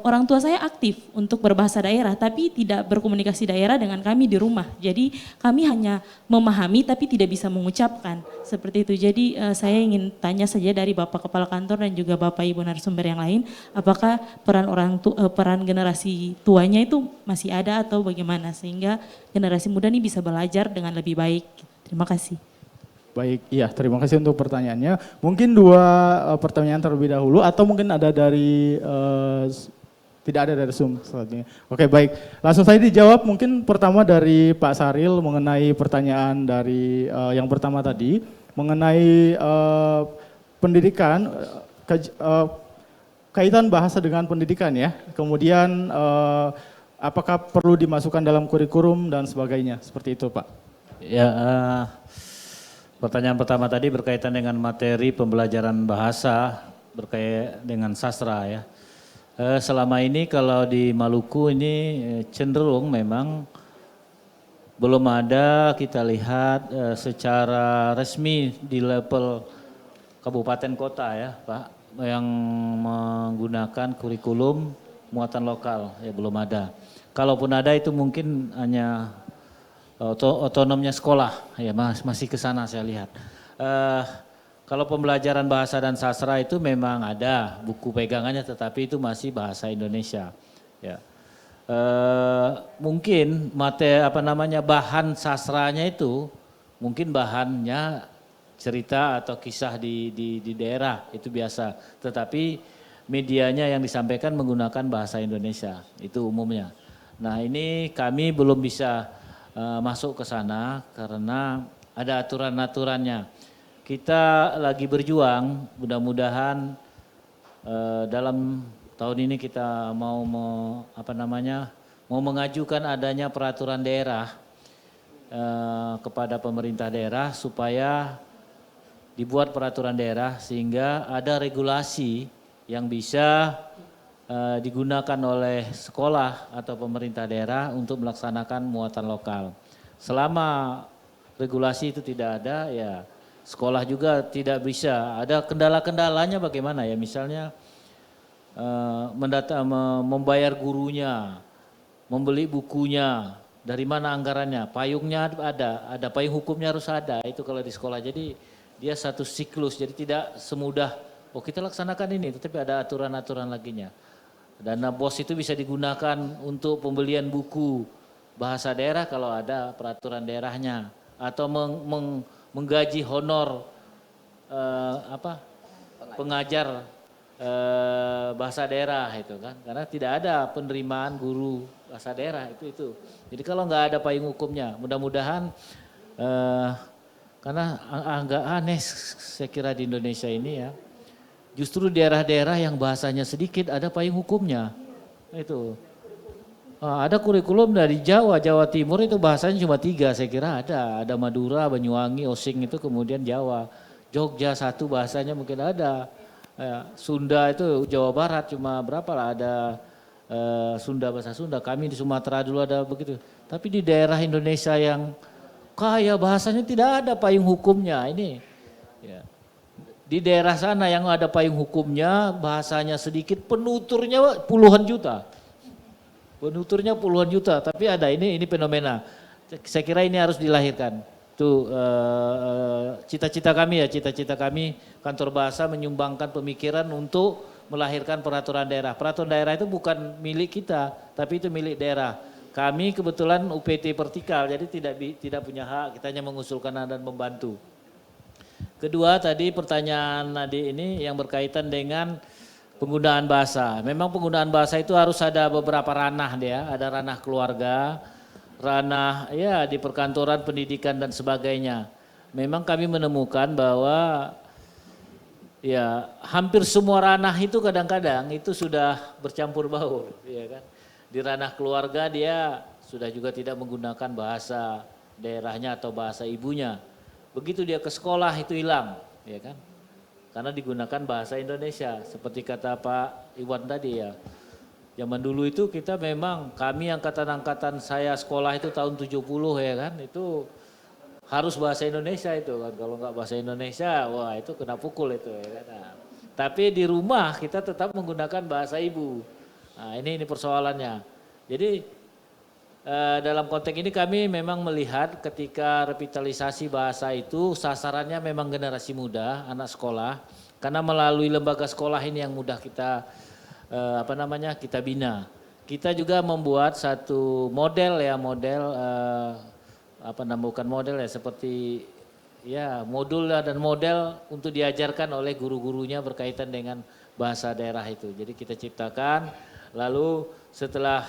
orang tua saya aktif untuk berbahasa daerah tapi tidak berkomunikasi daerah dengan kami di rumah. Jadi kami hanya memahami tapi tidak bisa mengucapkan seperti itu. Jadi saya ingin tanya saja dari Bapak Kepala Kantor dan juga Bapak Ibu narasumber yang lain, apakah peran generasi tuanya itu masih ada atau bagaimana sehingga generasi muda ini bisa belajar dengan lebih baik. Terima kasih. Baik, iya terima kasih untuk pertanyaannya. Mungkin dua pertanyaan terlebih dahulu atau mungkin ada dari, tidak ada dari Zoom selanjutnya. Oke baik, langsung saja dijawab mungkin pertama dari Pak Saril mengenai pertanyaan dari yang pertama tadi. Mengenai pendidikan, kaitan bahasa dengan pendidikan ya. Kemudian apakah perlu dimasukkan dalam kurikulum dan sebagainya, seperti itu Pak. Ya, pertanyaan pertama tadi berkaitan dengan materi pembelajaran bahasa berkaitan dengan sastra ya. Selama ini kalau di Maluku ini cenderung memang belum ada kita lihat secara resmi di level kabupaten kota ya Pak yang menggunakan kurikulum muatan lokal ya belum ada. Kalaupun ada itu mungkin hanya otonomnya sekolah ya masih ke sana saya lihat. Kalau pembelajaran bahasa dan sastra itu memang ada buku pegangannya tetapi itu masih bahasa Indonesia ya. Mungkin bahan sastranya itu mungkin bahannya cerita atau kisah di daerah itu biasa tetapi medianya yang disampaikan menggunakan bahasa Indonesia itu umumnya. Nah ini kami belum bisa masuk ke sana karena ada aturan-aturannya. Kita lagi berjuang, mudah-mudahan dalam tahun ini kita mau mengajukan adanya peraturan daerah kepada pemerintah daerah supaya dibuat peraturan daerah sehingga ada regulasi yang bisa digunakan oleh sekolah atau pemerintah daerah untuk melaksanakan muatan lokal. Selama regulasi itu tidak ada, ya sekolah juga tidak bisa. Ada kendala-kendalanya bagaimana ya, misalnya membayar gurunya, membeli bukunya, dari mana anggarannya, payungnya ada payung hukumnya harus ada, itu kalau di sekolah. Jadi dia satu siklus, jadi tidak semudah, oh kita laksanakan ini, tetapi ada aturan-aturan laginya. Dana BOS itu bisa digunakan untuk pembelian buku bahasa daerah kalau ada peraturan daerahnya, atau menggaji honor pengajar bahasa daerah itu kan, karena tidak ada penerimaan guru bahasa daerah itu. Jadi kalau nggak ada payung hukumnya, mudah-mudahan karena agak aneh saya kira di Indonesia ini ya, justru daerah-daerah yang bahasanya sedikit ada payung hukumnya. Itu. Ada kurikulum dari Jawa Timur itu bahasanya cuma 3 saya kira ada. Ada Madura, Banyuwangi, Osing itu, kemudian Jawa. Jogja 1 bahasanya mungkin ada. Sunda itu Jawa Barat cuma berapa lah, ada Sunda, bahasa Sunda. Kami di Sumatera dulu ada begitu. Tapi di daerah Indonesia yang kaya bahasanya tidak ada payung hukumnya ini. Ya. Di daerah sana yang ada payung hukumnya, bahasanya sedikit, penuturnya puluhan juta. Penuturnya puluhan juta, tapi ada ini fenomena. Saya kira ini harus dilahirkan. Itu cita-cita kami kantor bahasa menyumbangkan pemikiran untuk melahirkan peraturan daerah. Peraturan daerah itu bukan milik kita, tapi itu milik daerah. Kami kebetulan UPT vertikal, jadi tidak punya hak, kita hanya mengusulkan dan membantu. Kedua tadi pertanyaan Nadi ini yang berkaitan dengan penggunaan bahasa. Memang penggunaan bahasa itu harus ada beberapa ranah dia, ada ranah keluarga, ranah ya di perkantoran, pendidikan dan sebagainya. Memang kami menemukan bahwa ya hampir semua ranah itu kadang-kadang itu sudah bercampur baur, ya kan. Di ranah keluarga dia sudah juga tidak menggunakan bahasa daerahnya atau bahasa ibunya. Begitu dia ke sekolah itu hilang, ya kan? Karena digunakan bahasa Indonesia. Seperti kata Pak Iwan tadi ya. Zaman dulu itu kita memang, kami angkatan saya sekolah itu tahun 70 ya kan, itu harus bahasa Indonesia itu kan. Kalau nggak bahasa Indonesia, wah itu kena pukul itu ya kan. Nah, tapi di rumah kita tetap menggunakan bahasa ibu. Nah ini persoalannya. Jadi dalam konteks ini kami memang melihat ketika revitalisasi bahasa itu sasarannya memang generasi muda, anak sekolah, karena melalui lembaga sekolah ini yang mudah kita kita bina. Kita juga membuat satu model ya, bukan model ya, seperti ya modul dan model untuk diajarkan oleh guru-gurunya berkaitan dengan bahasa daerah itu. Jadi kita ciptakan, lalu setelah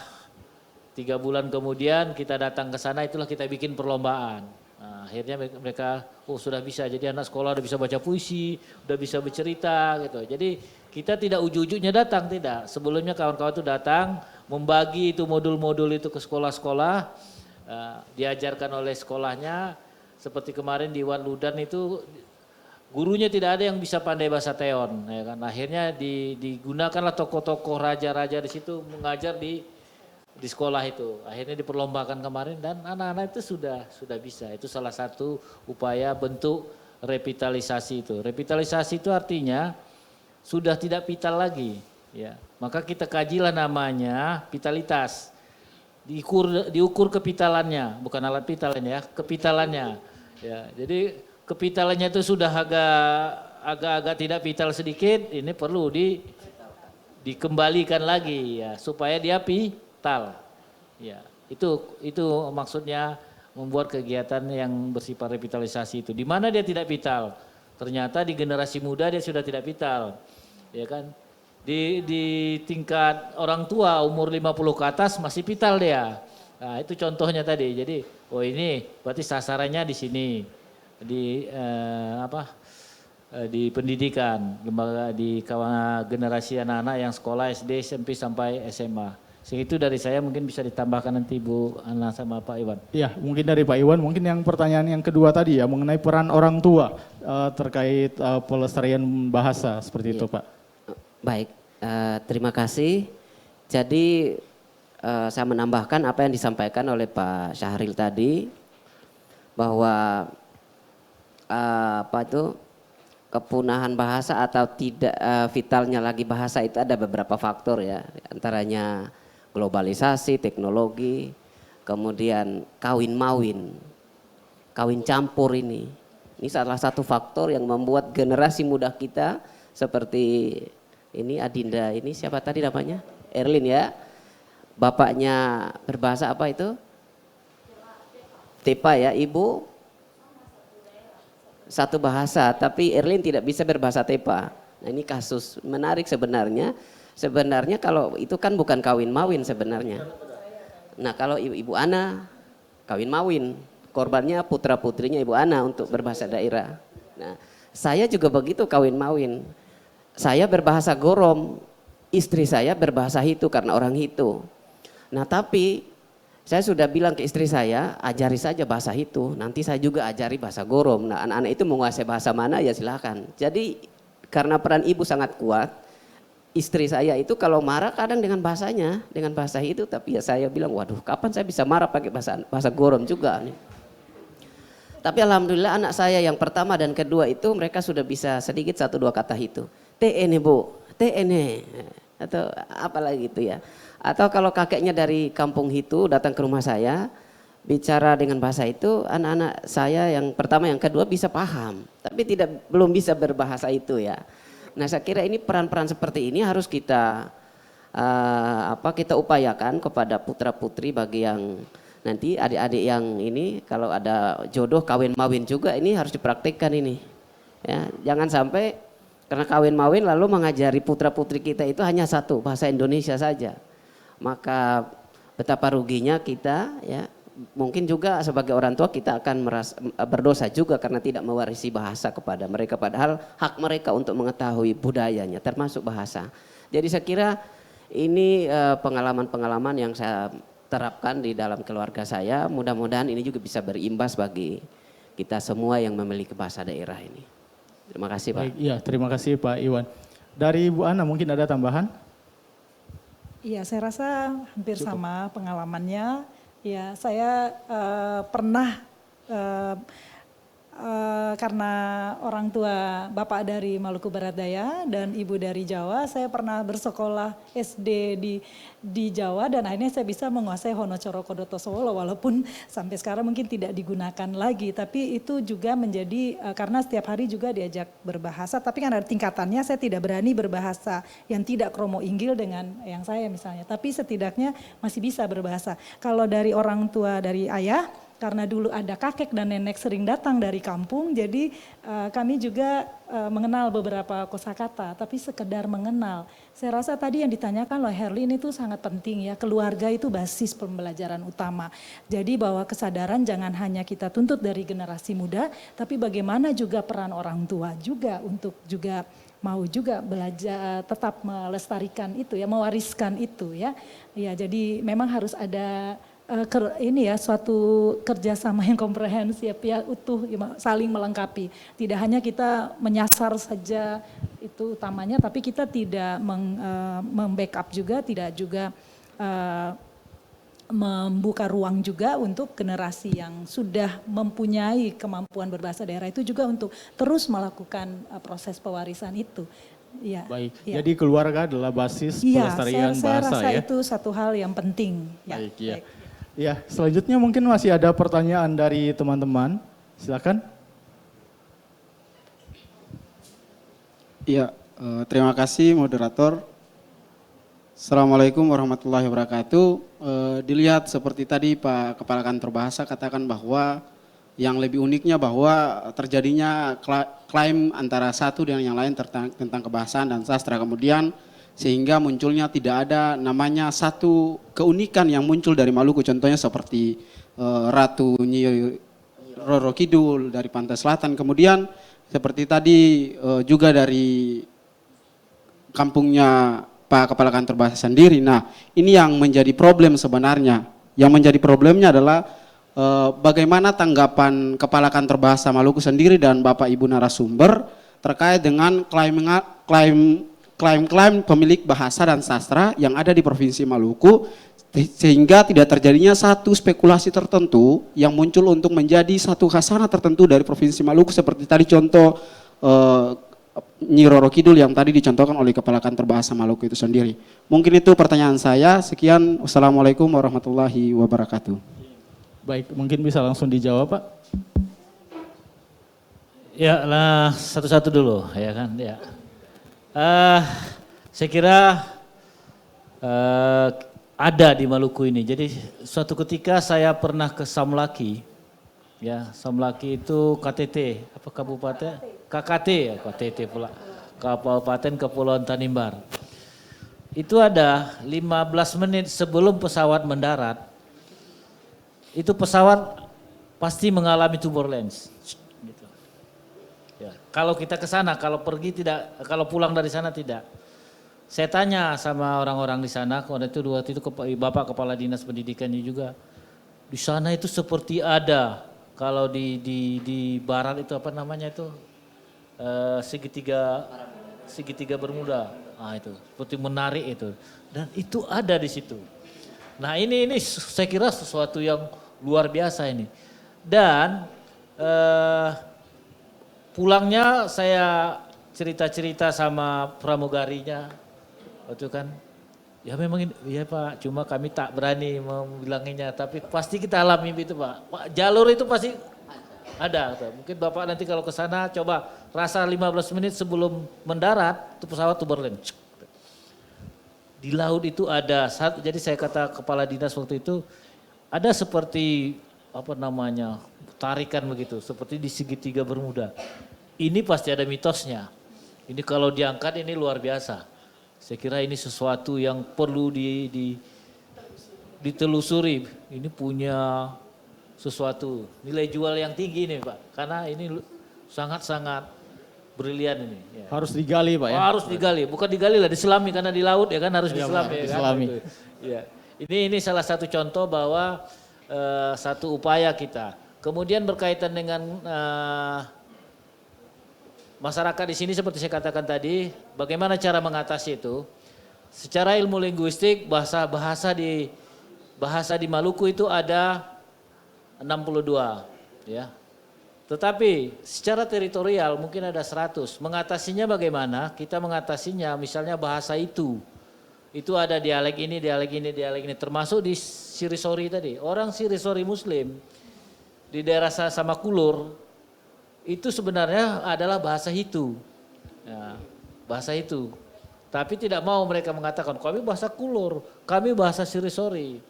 3 bulan kemudian kita datang ke sana, itulah kita bikin perlombaan. Nah, akhirnya mereka sudah bisa, jadi anak sekolah udah bisa baca puisi, udah bisa bercerita gitu. Jadi kita tidak ujuk-ujuknya datang, tidak. Sebelumnya kawan-kawan itu datang, membagi itu modul-modul itu ke sekolah-sekolah, diajarkan oleh sekolahnya. Seperti kemarin di Wat Ludan itu gurunya tidak ada yang bisa pandai bahasa Teon, ya kan. Akhirnya digunakanlah tokoh-tokoh raja-raja di situ mengajar di sekolah itu. Akhirnya diperlombakan kemarin dan anak-anak itu sudah bisa. Itu salah satu upaya bentuk revitalisasi itu. Revitalisasi itu artinya sudah tidak vital lagi, ya. Maka kita kajilah namanya vitalitas. Diukur kevitalannya, bukan alat vital ini ya, kevitalannya. Ya, jadi kevitalannya itu sudah agak tidak vital sedikit, ini perlu dikembalikan lagi ya supaya dia vital. Ya, itu maksudnya membuat kegiatan yang bersifat revitalisasi itu. Di mana dia tidak vital? Ternyata di generasi muda dia sudah tidak vital. Ya kan? Di tingkat orang tua umur 50 ke atas masih vital dia. Nah, itu contohnya tadi. Jadi, ini berarti sasarannya di sini. Di pendidikan, lembaga di kawan generasi anak-anak yang sekolah SD, SMP sampai SMA. Segitu dari saya, mungkin bisa ditambahkan nanti Bu Ana sama Pak Iwan. Iya, mungkin dari Pak Iwan, mungkin yang pertanyaan yang kedua tadi ya, mengenai peran orang tua terkait pelestarian bahasa, seperti itu Pak. Baik, terima kasih. Jadi saya menambahkan apa yang disampaikan oleh Pak Syahril tadi, bahwa kepunahan bahasa atau tidak vitalnya lagi bahasa itu ada beberapa faktor ya, antaranya globalisasi, teknologi, kemudian kawin campur ini salah satu faktor yang membuat generasi muda kita seperti ini Adinda ini, siapa tadi namanya? Erlin ya, bapaknya berbahasa apa itu? Tepa ya, ibu satu bahasa, tapi Erlin tidak bisa berbahasa Tepa. Nah ini kasus menarik sebenarnya. Sebenarnya kalau itu kan bukan kawin mawin sebenarnya. Nah kalau Ibu Ana kawin mawin, korbannya putra putrinya Ibu Ana untuk berbahasa daerah. Nah saya juga begitu kawin mawin. Saya berbahasa Gorom, istri saya berbahasa Hitu karena orang Hitu. Nah tapi saya sudah bilang ke istri saya, ajari saja bahasa Hitu, nanti saya juga ajari bahasa Gorom. Nah anak-anak itu menguasai bahasa mana ya silakan. Jadi karena peran ibu sangat kuat, istri saya itu kalau marah kadang dengan bahasanya, dengan bahasa Hitu, tapi ya saya bilang waduh kapan saya bisa marah pakai bahasa Gorom juga nih. Tapi alhamdulillah anak saya yang pertama dan kedua itu mereka sudah bisa sedikit 1-2 kata Hitu. TN Bu, TN atau apalagi gitu ya. Atau kalau kakeknya dari kampung Hitu datang ke rumah saya, bicara dengan bahasa itu, anak-anak saya yang pertama yang kedua bisa paham, tapi belum bisa berbahasa itu ya. Nah saya kira ini peran-peran seperti ini harus kita kita upayakan kepada putra-putri bagi yang nanti adik-adik yang ini kalau ada jodoh kawin mawin juga ini harus dipraktikkan ini. Ya, jangan sampai karena kawin mawin lalu mengajari putra-putri kita itu hanya satu bahasa Indonesia saja. Maka betapa ruginya kita ya. Mungkin juga sebagai orang tua kita akan berdosa juga karena tidak mewarisi bahasa kepada mereka, padahal hak mereka untuk mengetahui budayanya termasuk bahasa. Jadi saya kira ini pengalaman-pengalaman yang saya terapkan di dalam keluarga saya, mudah-mudahan ini juga bisa berimbas bagi kita semua yang memiliki bahasa daerah ini. Terima kasih Pak. Baik, iya, terima kasih Pak Iwan. Dari Bu Ana mungkin ada tambahan? Iya, saya rasa hampir sama pengalamannya. Ya, saya pernah karena orang tua bapak dari Maluku Barat Daya dan ibu dari Jawa, saya pernah bersekolah SD di Jawa dan akhirnya saya bisa menguasai Hono Coro Kodoto Solo walaupun sampai sekarang mungkin tidak digunakan lagi. Tapi itu juga menjadi karena setiap hari juga diajak berbahasa, tapi kan ada tingkatannya, saya tidak berani berbahasa yang tidak kromo inggil dengan yang saya misalnya. Tapi setidaknya masih bisa berbahasa. Kalau dari orang tua dari ayah, karena dulu ada kakek dan nenek sering datang dari kampung, jadi kami juga mengenal beberapa kosakata, tapi sekedar mengenal. Saya rasa tadi yang ditanyakan oleh Herlin itu sangat penting ya, keluarga itu basis pembelajaran utama. Jadi bahwa kesadaran jangan hanya kita tuntut dari generasi muda, tapi bagaimana juga peran orang tua juga untuk juga mau juga belajar, tetap melestarikan itu ya, mewariskan itu ya. Ya jadi memang harus ada ini ya suatu kerjasama yang komprehensif ya, utuh saling melengkapi. Tidak hanya kita menyasar saja itu utamanya, tapi kita tidak membackup juga, tidak juga membuka ruang juga untuk generasi yang sudah mempunyai kemampuan berbahasa daerah itu juga untuk terus melakukan proses pewarisan itu. Ya, baik, ya. Jadi keluarga adalah basis pelestarian saya bahasa rasa ya? itu satu hal yang penting. Ya, baik, ya. Ya, selanjutnya mungkin masih ada pertanyaan dari teman-teman. Silakan. Iya, terima kasih moderator. Assalamualaikum warahmatullahi wabarakatuh. Dilihat seperti tadi Pak Kepala Kantor Bahasa katakan bahwa yang lebih uniknya bahwa terjadinya klaim antara satu dengan yang lain tentang kebahasaan dan sastra. Kemudian sehingga munculnya tidak ada namanya satu keunikan yang muncul dari Maluku, contohnya seperti Ratu Nyi Roro Kidul dari Pantai Selatan, kemudian seperti tadi juga dari kampungnya Pak Kepala Kantor Bahasa sendiri. Nah, ini yang menjadi problem sebenarnya. Yang menjadi problemnya adalah bagaimana tanggapan Kepala Kantor Bahasa Maluku sendiri dan Bapak Ibu narasumber terkait dengan klaim pemilik bahasa dan sastra yang ada di Provinsi Maluku, sehingga tidak terjadinya satu spekulasi tertentu yang muncul untuk menjadi satu khasana tertentu dari Provinsi Maluku, seperti tadi contoh Nyi Roro Kidul yang tadi dicontohkan oleh Kepala Kantor Bahasa Maluku itu sendiri. Mungkin itu pertanyaan saya. Sekian, wassalamualaikum warahmatullahi wabarakatuh. Baik, mungkin bisa langsung dijawab Pak. Ya, lah satu-satu dulu ya kan. Ya. Saya kira ada di Maluku ini. Jadi suatu ketika saya pernah ke Samlaki, ya Samlaki itu KTT, apa kabupaten? KKT ya, KTT pula. Kabupaten Kepulauan Tanimbar. Itu ada 15 menit sebelum pesawat mendarat, itu pesawat pasti mengalami turbulence. Gitu. Ya, kalau kita ke sana, kalau pergi tidak, kalau pulang dari sana tidak. Saya tanya sama orang-orang di sana, waktu itu Bapak Kepala Dinas Pendidikannya juga, di sana itu seperti ada, kalau di barat itu apa namanya itu, segitiga Bermuda, nah itu seperti menarik itu, dan itu ada di situ. Nah ini saya kira sesuatu yang luar biasa ini, dan pulangnya saya cerita-cerita sama pramugarinya. Waktu kan, ya memang ya Pak, cuma kami tak berani membilanginya, tapi pasti kita alami itu Pak. Jalur itu pasti ada. Mungkin Bapak nanti kalau ke sana coba rasa 15 menit sebelum mendarat, itu pesawat turbulence. Di laut itu ada, jadi saya kata Kepala Dinas waktu itu, ada seperti apa namanya, tarikan begitu, seperti di segitiga Bermuda. Ini pasti ada mitosnya. Ini kalau diangkat ini luar biasa. Saya kira ini sesuatu yang perlu ditelusuri. Ini punya sesuatu nilai jual yang tinggi nih Pak. Karena ini sangat-sangat brilian ini. Ya. Harus digali Pak ya? Harus digali, bukan digali lah, diselami karena di laut ya kan harus diselami. Ya, diselami. Kan? Ya. Ini salah satu contoh bahwa satu upaya kita. Kemudian berkaitan dengan masyarakat di sini seperti saya katakan tadi, bagaimana cara mengatasi itu? Secara ilmu linguistik bahasa di Maluku itu ada 62 ya. Tetapi secara teritorial mungkin ada 100. Mengatasinya bagaimana? Kita mengatasinya misalnya bahasa itu ada dialek ini, dialek ini termasuk di Sirisori tadi. Orang Sirisori Muslim di daerah Samakulur itu sebenarnya adalah bahasa Hitu, ya, bahasa Hitu. Tapi tidak mau mereka mengatakan kami bahasa Kulur, kami bahasa Sirisori.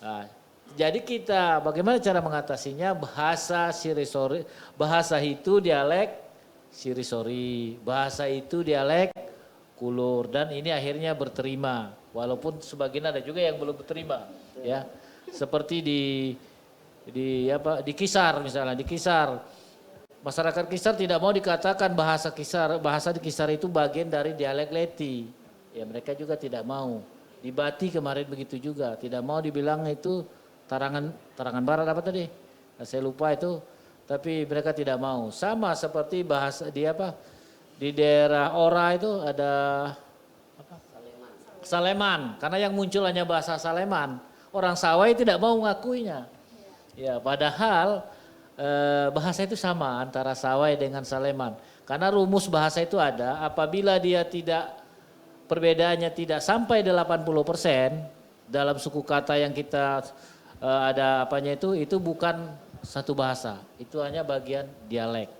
Nah, jadi kita bagaimana cara mengatasinya? Bahasa Sirisori, bahasa Hitu dialek Sirisori, bahasa itu dialek Kulur, dan ini akhirnya berterima. Walaupun sebagian ada juga yang belum berterima, ya. Seperti di Kisar misalnya, di Kisar. Masyarakat Kisar tidak mau dikatakan bahasa di Kisar itu bagian dari dialek Leti. Ya mereka juga tidak mau. Di Bati kemarin begitu juga, tidak mau dibilang itu Tarangan Barat apa tadi? Nah, saya lupa itu, tapi mereka tidak mau. Sama seperti bahasa di daerah Ora itu ada apa? Saleman. Karena yang muncul hanya bahasa Saleman. Orang Sawai tidak mau mengakuinya. Ya, padahal bahasa itu sama antara Sawai dengan Saleman. Karena rumus bahasa itu ada, apabila dia perbedaannya tidak sampai 80% dalam suku kata yang kita ada apanya itu bukan satu bahasa. Itu hanya bagian dialek.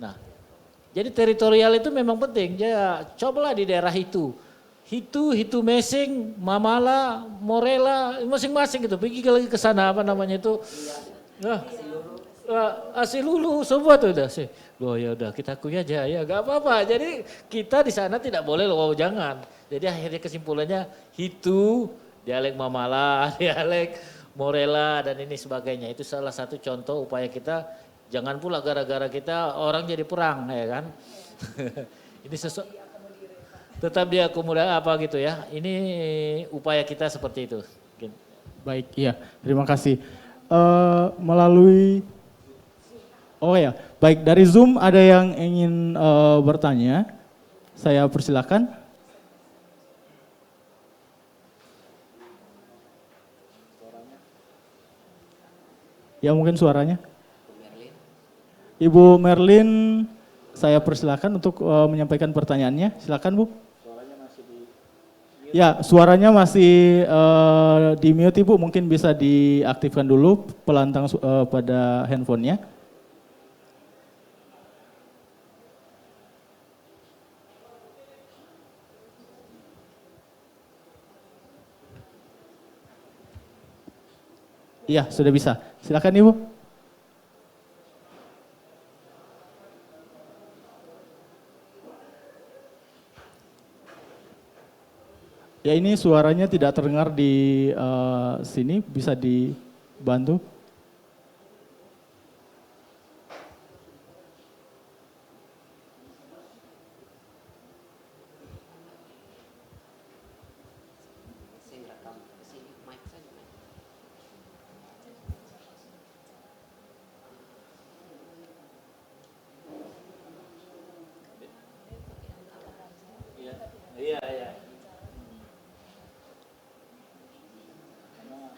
Nah, jadi teritorial itu memang penting. Ya, cobalah di daerah Hitu, Mesing, Mamala, Morela, masing-masing gitu. Pergi lagi ke sana apa namanya itu. Asilulu semua tuh udah sih. Loh ya udah kita akui aja ya gak apa-apa. Jadi kita di sana tidak boleh loh, jangan. Jadi akhirnya kesimpulannya Hitu, dialek Mamala, dialek Morela dan ini sebagainya. Itu salah satu contoh upaya kita. Jangan pula gara-gara kita orang jadi perang ya kan. Ini tetap diakomodasi apa gitu ya. Ini upaya kita seperti itu. Baik, iya. Terima kasih. Melalui, oh ya, baik dari Zoom ada yang ingin bertanya. Saya persilakan. Ya mungkin suaranya. Ibu Merlin, saya persilakan untuk menyampaikan pertanyaannya. Silakan Bu. Ya, suaranya masih di mute Ibu, mungkin bisa diaktifkan dulu pelantang pada handphonenya. Iya, sudah bisa. Silakan Ibu. Ya ini suaranya tidak terdengar di sini, bisa dibantu? Iya, iya. Karena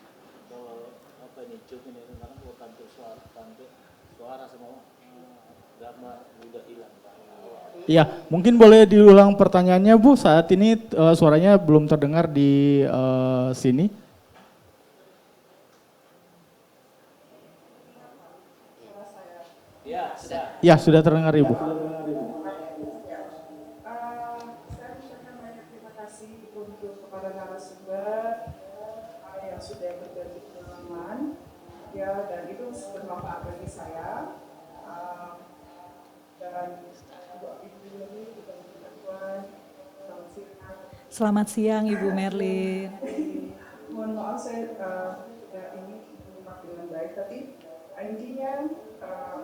kalau apa ini cuk ini karena kalau tampil suara semua gambar udah hilang. Iya, mungkin boleh diulang pertanyaannya Bu. Saat ini suaranya belum terdengar di sini. Iya, sudah. Ya, sudah terdengar Ibu. Yang sudah berbagi pengalaman, ya, dan itu bermanfaat bagi saya. Dan Ibu ini juga Tuhan, Selamat siang Ibu Merlin. mohon maaf saya ini menyimak dengan baik, tapi intinya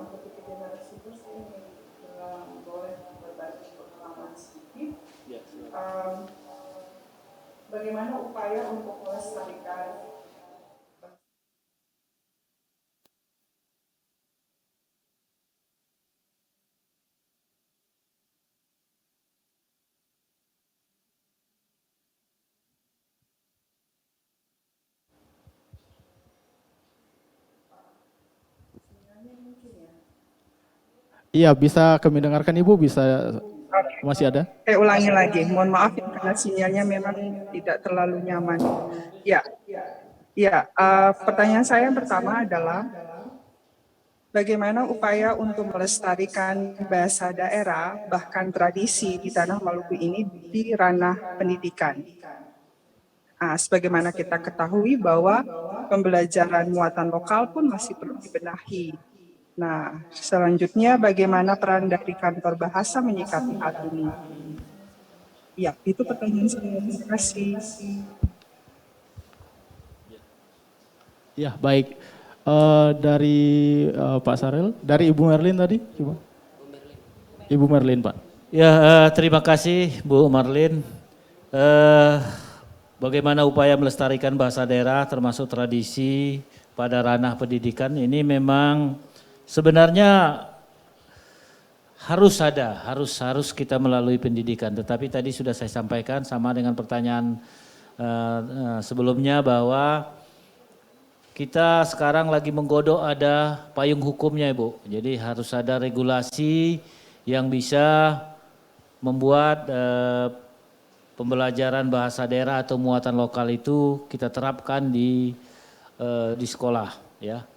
untuk ketiga narasumber saya ingin boleh berbagi pengalaman sedikit. Bagaimana upaya untuk melestarikan Iya, bisa kami dengarkan Ibu, bisa masih ada? Saya ulangi lagi, mohon maaf ya, karena sinyalnya memang tidak terlalu nyaman. Ya, pertanyaan saya yang pertama adalah bagaimana upaya untuk melestarikan bahasa daerah bahkan tradisi di tanah Maluku ini di ranah pendidikan. Sebagaimana kita ketahui bahwa pembelajaran muatan lokal pun masih perlu dibenahi. Nah, selanjutnya bagaimana peran dari kantor bahasa menyikapi hal ini? Ya, itu pertanyaan saya. Terima kasih. Ya, baik. Dari Pak Sarel, dari Ibu Merlin tadi, coba. Ibu Merlin, Pak. Ya, terima kasih Bu Marlin. Bagaimana upaya melestarikan bahasa daerah termasuk tradisi pada ranah pendidikan ini memang sebenarnya harus kita melalui pendidikan. Tetapi tadi sudah saya sampaikan sama dengan pertanyaan sebelumnya bahwa kita sekarang lagi menggodok ada payung hukumnya Ibu. Jadi harus ada regulasi yang bisa membuat pembelajaran bahasa daerah atau muatan lokal itu kita terapkan di sekolah ya.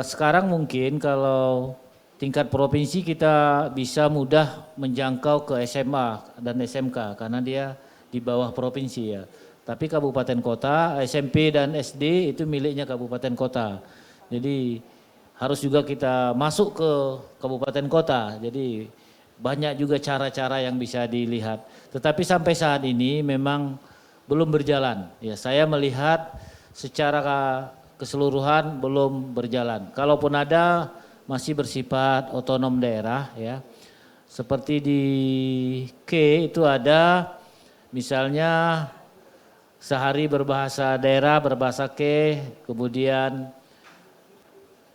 Sekarang mungkin kalau tingkat provinsi kita bisa mudah menjangkau ke SMA dan SMK karena dia di bawah provinsi ya. Tapi kabupaten kota, SMP dan SD itu miliknya kabupaten kota. Jadi harus juga kita masuk ke kabupaten kota. Jadi banyak juga cara-cara yang bisa dilihat. Tetapi sampai saat ini memang belum berjalan. Ya, saya melihat secara keseluruhan belum berjalan. Kalaupun ada masih bersifat otonom daerah ya. Seperti di K itu ada misalnya sehari berbahasa daerah, berbahasa K, kemudian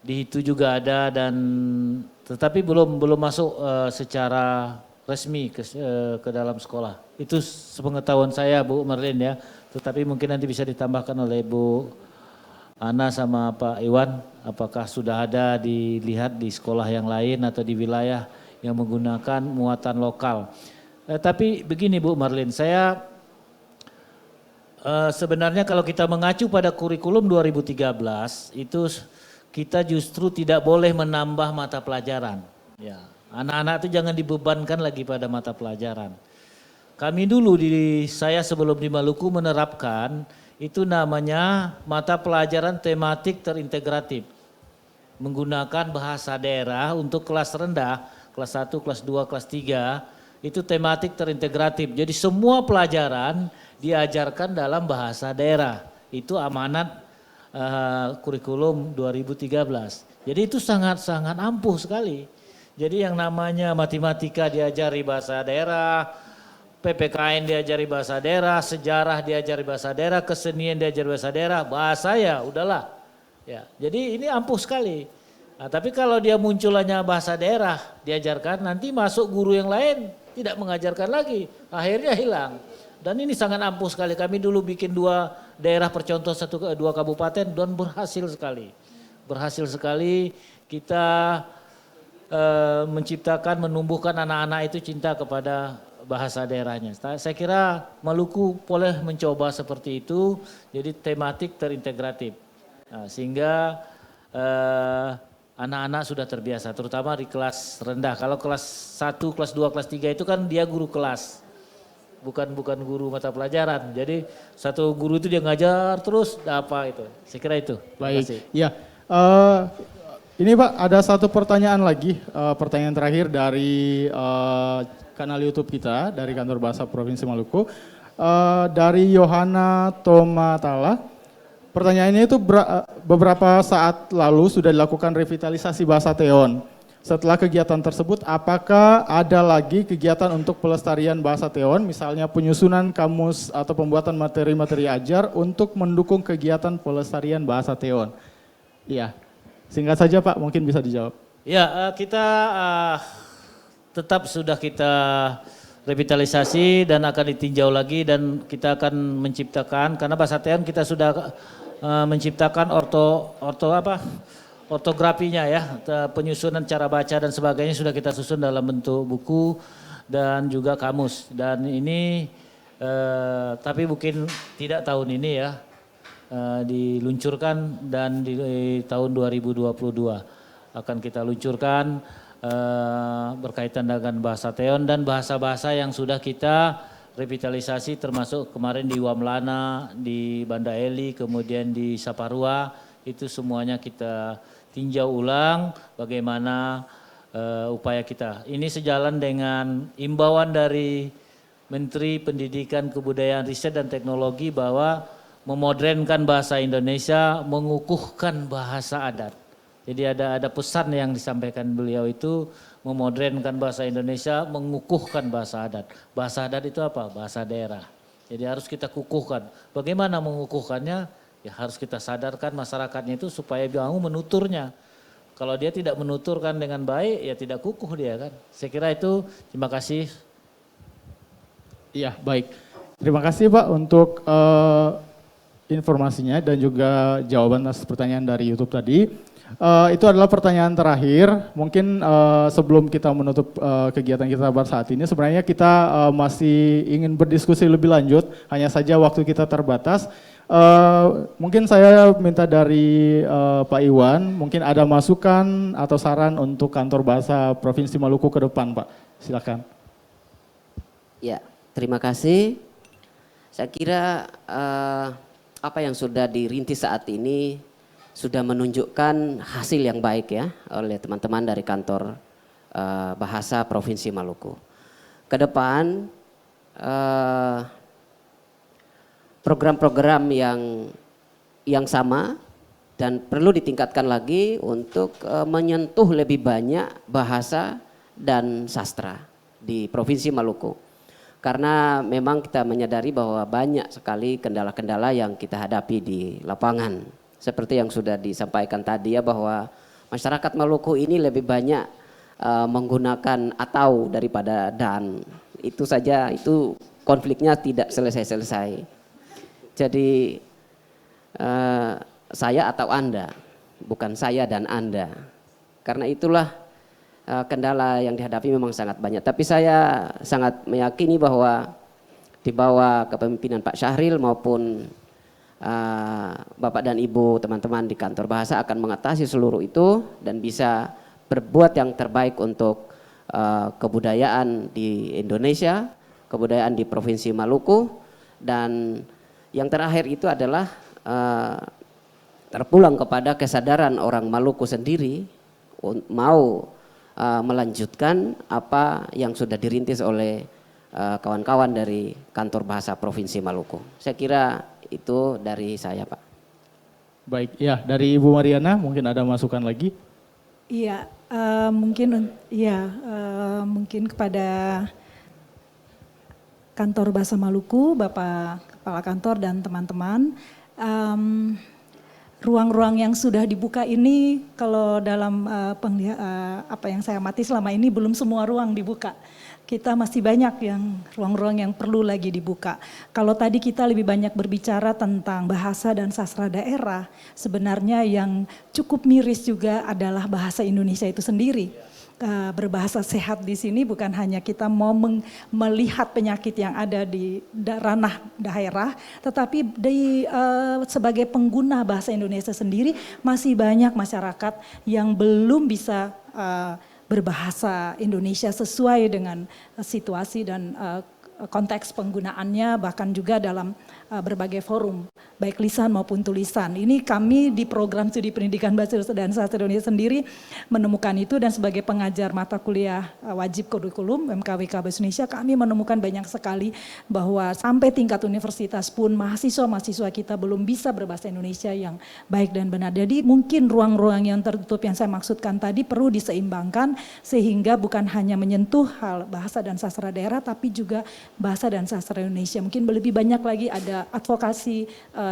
di itu juga ada dan tetapi belum masuk secara resmi ke dalam sekolah. Itu sepengetahuan saya Bu Merlin ya, tetapi mungkin nanti bisa ditambahkan oleh Bu Ana sama Pak Iwan, apakah sudah ada dilihat di sekolah yang lain atau di wilayah yang menggunakan muatan lokal. Tapi begini Bu Marlin, saya sebenarnya kalau kita mengacu pada kurikulum 2013 itu kita justru tidak boleh menambah mata pelajaran. Ya, anak-anak itu jangan dibebankan lagi pada mata pelajaran. Kami dulu saya sebelum di Maluku menerapkan itu namanya mata pelajaran tematik terintegratif. Menggunakan bahasa daerah untuk kelas rendah, kelas 1, kelas 2, kelas 3, itu tematik terintegratif. Jadi semua pelajaran diajarkan dalam bahasa daerah. Itu amanat kurikulum 2013. Jadi itu sangat-sangat ampuh sekali. Jadi yang namanya matematika diajari bahasa daerah, PPKN diajari bahasa daerah, sejarah diajari bahasa daerah, kesenian diajari bahasa daerah, bahasa ya udahlah. Ya, jadi ini ampuh sekali. Nah, tapi kalau dia munculannya bahasa daerah diajarkan, nanti masuk guru yang lain tidak mengajarkan lagi, akhirnya hilang. Dan ini sangat ampuh sekali. Kami dulu bikin 2 daerah percontoh 2 kabupaten dan berhasil sekali. Berhasil sekali kita menciptakan, menumbuhkan anak-anak itu cinta kepada bahasa daerahnya. Saya kira Maluku boleh mencoba seperti itu, jadi tematik terintegratif. Nah, sehingga anak-anak sudah terbiasa, terutama di kelas rendah. Kalau kelas 1, kelas 2, kelas 3 itu kan dia guru kelas. Bukan guru mata pelajaran. Jadi satu guru itu dia ngajar terus apa itu. Saya kira itu. Baik. Ya. Ini Pak ada satu pertanyaan lagi, pertanyaan terakhir dari kanal YouTube kita dari Kantor Bahasa Provinsi Maluku. Dari Yohana Tomatala. Pertanyaannya itu beberapa saat lalu sudah dilakukan revitalisasi bahasa Teon. Setelah kegiatan tersebut, apakah ada lagi kegiatan untuk pelestarian bahasa Teon, misalnya penyusunan kamus atau pembuatan materi-materi ajar untuk mendukung kegiatan pelestarian bahasa Teon? Iya, singkat saja Pak, mungkin bisa dijawab. Ya, kita tetap sudah kita revitalisasi dan akan ditinjau lagi dan kita akan menciptakan, karena bahasa Teon kita sudah menciptakan ortografinya ya, penyusunan cara baca dan sebagainya sudah kita susun dalam bentuk buku dan juga kamus. Dan ini tapi mungkin tidak tahun ini ya, diluncurkan dan di tahun 2022 akan kita luncurkan berkaitan dengan bahasa Teon dan bahasa-bahasa yang sudah kita revitalisasi, termasuk kemarin di Wamlana, di Banda Eli, kemudian di Saparua, itu semuanya kita tinjau ulang bagaimana upaya kita. Ini sejalan dengan imbauan dari Menteri Pendidikan, Kebudayaan, Riset dan Teknologi bahwa memodernkan bahasa Indonesia, mengukuhkan bahasa adat. Jadi ada pesan yang disampaikan beliau itu memodernkan bahasa Indonesia, mengukuhkan bahasa adat. Bahasa adat itu apa? Bahasa daerah. Jadi harus kita kukuhkan. Bagaimana mengukuhkannya? Ya harus kita sadarkan masyarakatnya itu supaya mau menuturnya. Kalau dia tidak menuturkan dengan baik, ya tidak kukuh dia kan. Saya kira itu, terima kasih. Iya, baik. Terima kasih Pak untuk informasinya dan juga jawaban atas pertanyaan dari YouTube tadi. Itu adalah pertanyaan terakhir. Mungkin sebelum kita menutup kegiatan kita pada saat ini, sebenarnya kita masih ingin berdiskusi lebih lanjut. Hanya saja waktu kita terbatas. Mungkin saya minta dari Pak Iwan, mungkin ada masukan atau saran untuk Kantor Bahasa Provinsi Maluku ke depan, Pak. Silakan. Ya, terima kasih. Saya kira apa yang sudah dirintis saat ini sudah menunjukkan hasil yang baik ya oleh teman-teman dari Kantor Bahasa Provinsi Maluku. Ke depan program-program yang sama dan perlu ditingkatkan lagi untuk menyentuh lebih banyak bahasa dan sastra. di Provinsi Maluku. Karena memang kita menyadari bahwa banyak sekali kendala-kendala yang kita hadapi di lapangan. Seperti yang sudah disampaikan tadi ya, bahwa masyarakat Maluku ini lebih banyak menggunakan atau daripada dan. Itu saja, itu konfliknya tidak selesai-selesai. Jadi saya atau Anda, bukan saya dan Anda. Karena itulah kendala yang dihadapi memang sangat banyak. Tapi saya sangat meyakini bahwa di bawah kepemimpinan Pak Syahril maupun Bapak dan Ibu teman-teman di kantor bahasa akan mengatasi seluruh itu dan bisa berbuat yang terbaik untuk kebudayaan di Indonesia, kebudayaan di Provinsi Maluku, dan yang terakhir itu adalah terpulang kepada kesadaran orang Maluku sendiri mau melanjutkan apa yang sudah dirintis oleh kawan-kawan dari kantor bahasa Provinsi Maluku. Saya kira itu dari saya, Pak. Baik, ya, dari Ibu Mariana mungkin ada masukan lagi. Iya, mungkin kepada kantor bahasa Maluku, Bapak Kepala Kantor dan teman-teman, ruang-ruang yang sudah dibuka ini kalau dalam apa yang saya amati selama ini belum semua ruang dibuka. Kita masih banyak yang ruang-ruang yang perlu lagi dibuka. Kalau tadi kita lebih banyak berbicara tentang bahasa dan sastra daerah, sebenarnya yang cukup miris juga adalah bahasa Indonesia itu sendiri. Berbahasa sehat di sini bukan hanya kita mau melihat penyakit yang ada di ranah daerah, tetapi sebagai pengguna bahasa Indonesia sendiri masih banyak masyarakat yang belum bisa berbahasa Indonesia sesuai dengan situasi dan konteks penggunaannya, bahkan juga dalam berbagai forum, baik lisan maupun tulisan. Ini kami di program studi pendidikan bahasa dan sastra Indonesia sendiri menemukan itu, dan sebagai pengajar mata kuliah wajib kurikulum MKWK Bahasa Indonesia, kami menemukan banyak sekali bahwa sampai tingkat universitas pun mahasiswa-mahasiswa kita belum bisa berbahasa Indonesia yang baik dan benar. Jadi mungkin ruang-ruang yang tertutup yang saya maksudkan tadi perlu diseimbangkan sehingga bukan hanya menyentuh hal bahasa dan sastra daerah, tapi juga bahasa dan sastra Indonesia. Mungkin lebih banyak lagi ada advokasi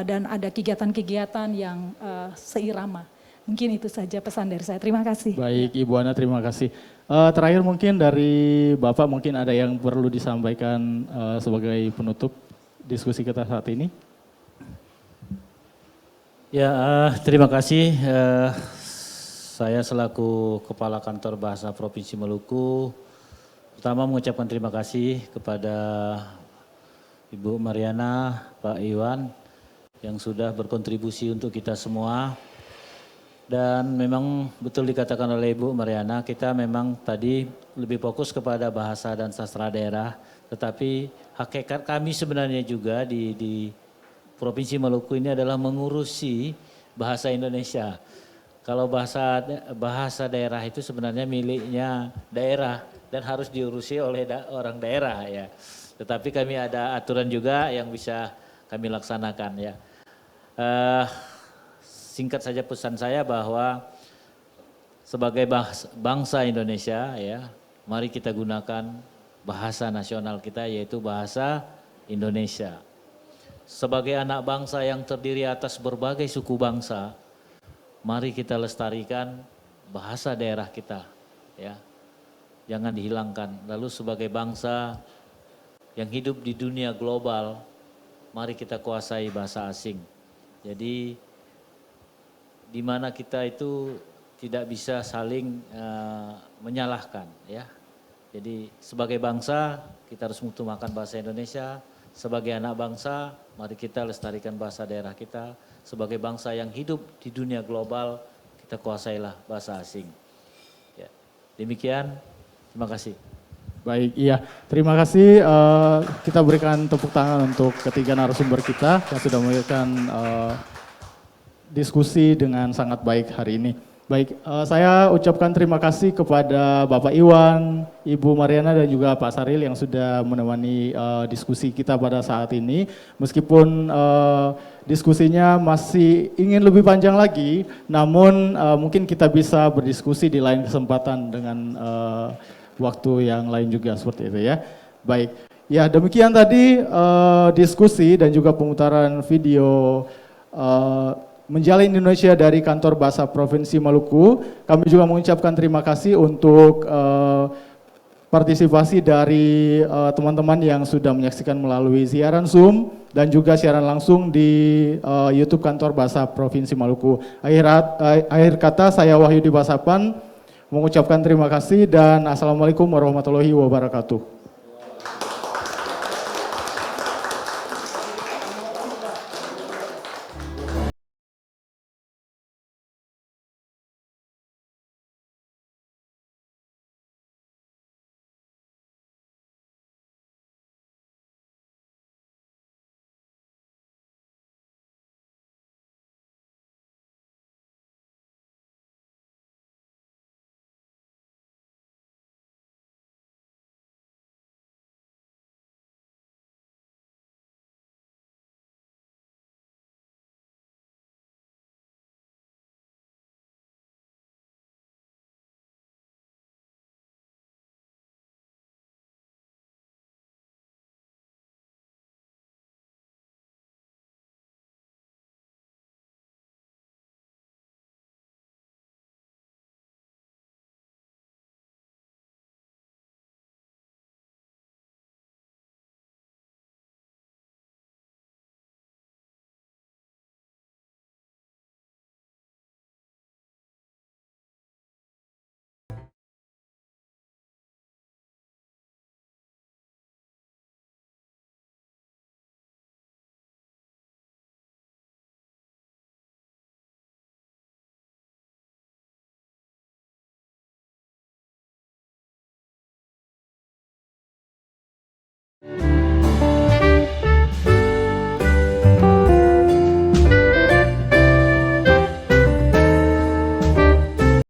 dan ada kegiatan-kegiatan yang seirama. Mungkin itu saja pesan dari saya. Terima kasih. Baik, Ibu Ana, terima kasih. Terakhir mungkin dari Bapak mungkin ada yang perlu disampaikan sebagai penutup diskusi kita saat ini. Ya, terima kasih. Saya selaku Kepala Kantor Bahasa Provinsi Maluku, pertama mengucapkan terima kasih kepada Ibu Mariana, Pak Iwan yang sudah berkontribusi untuk kita semua. Dan memang betul dikatakan oleh Ibu Mariana, kita memang tadi lebih fokus kepada bahasa dan sastra daerah, tetapi hakikat kami sebenarnya juga di Provinsi Maluku ini adalah mengurusi bahasa Indonesia. Kalau bahasa daerah itu sebenarnya miliknya daerah dan harus diurusi oleh orang daerah ya. Tetapi kami ada aturan juga yang bisa kami laksanakan ya. Singkat saja pesan saya bahwa sebagai bangsa Indonesia ya, mari kita gunakan bahasa nasional kita yaitu bahasa Indonesia. Sebagai anak bangsa yang terdiri atas berbagai suku bangsa, mari kita lestarikan bahasa daerah kita ya. Jangan dihilangkan. Lalu sebagai bangsa yang hidup di dunia global, mari kita kuasai bahasa asing. Jadi di mana kita itu tidak bisa saling menyalahkan ya. Jadi sebagai bangsa kita harus mengutamakan bahasa Indonesia. Sebagai anak bangsa, mari kita lestarikan bahasa daerah kita. Sebagai bangsa yang hidup di dunia global, kita kuasailah bahasa asing. Ya. Demikian, terima kasih. Baik, iya. Terima kasih. Kita berikan tepuk tangan untuk ketiga narasumber kita yang sudah memberikan diskusi dengan sangat baik hari ini. Baik, saya ucapkan terima kasih kepada Bapak Iwan, Ibu Mariana dan juga Pak Syahril yang sudah menemani diskusi kita pada saat ini. Meskipun diskusinya masih ingin lebih panjang lagi, namun mungkin kita bisa berdiskusi di lain kesempatan dengan waktu yang lain juga seperti itu ya. Baik, ya demikian tadi diskusi dan juga pemutaran video Menjalin Indonesia dari Kantor Bahasa Provinsi Maluku. Kami juga mengucapkan terima kasih untuk partisipasi dari teman-teman yang sudah menyaksikan melalui siaran Zoom dan juga siaran langsung di YouTube Kantor Bahasa Provinsi Maluku. Akhir kata saya Wahyudi Basapan mengucapkan terima kasih dan Assalamualaikum warahmatullahi wabarakatuh.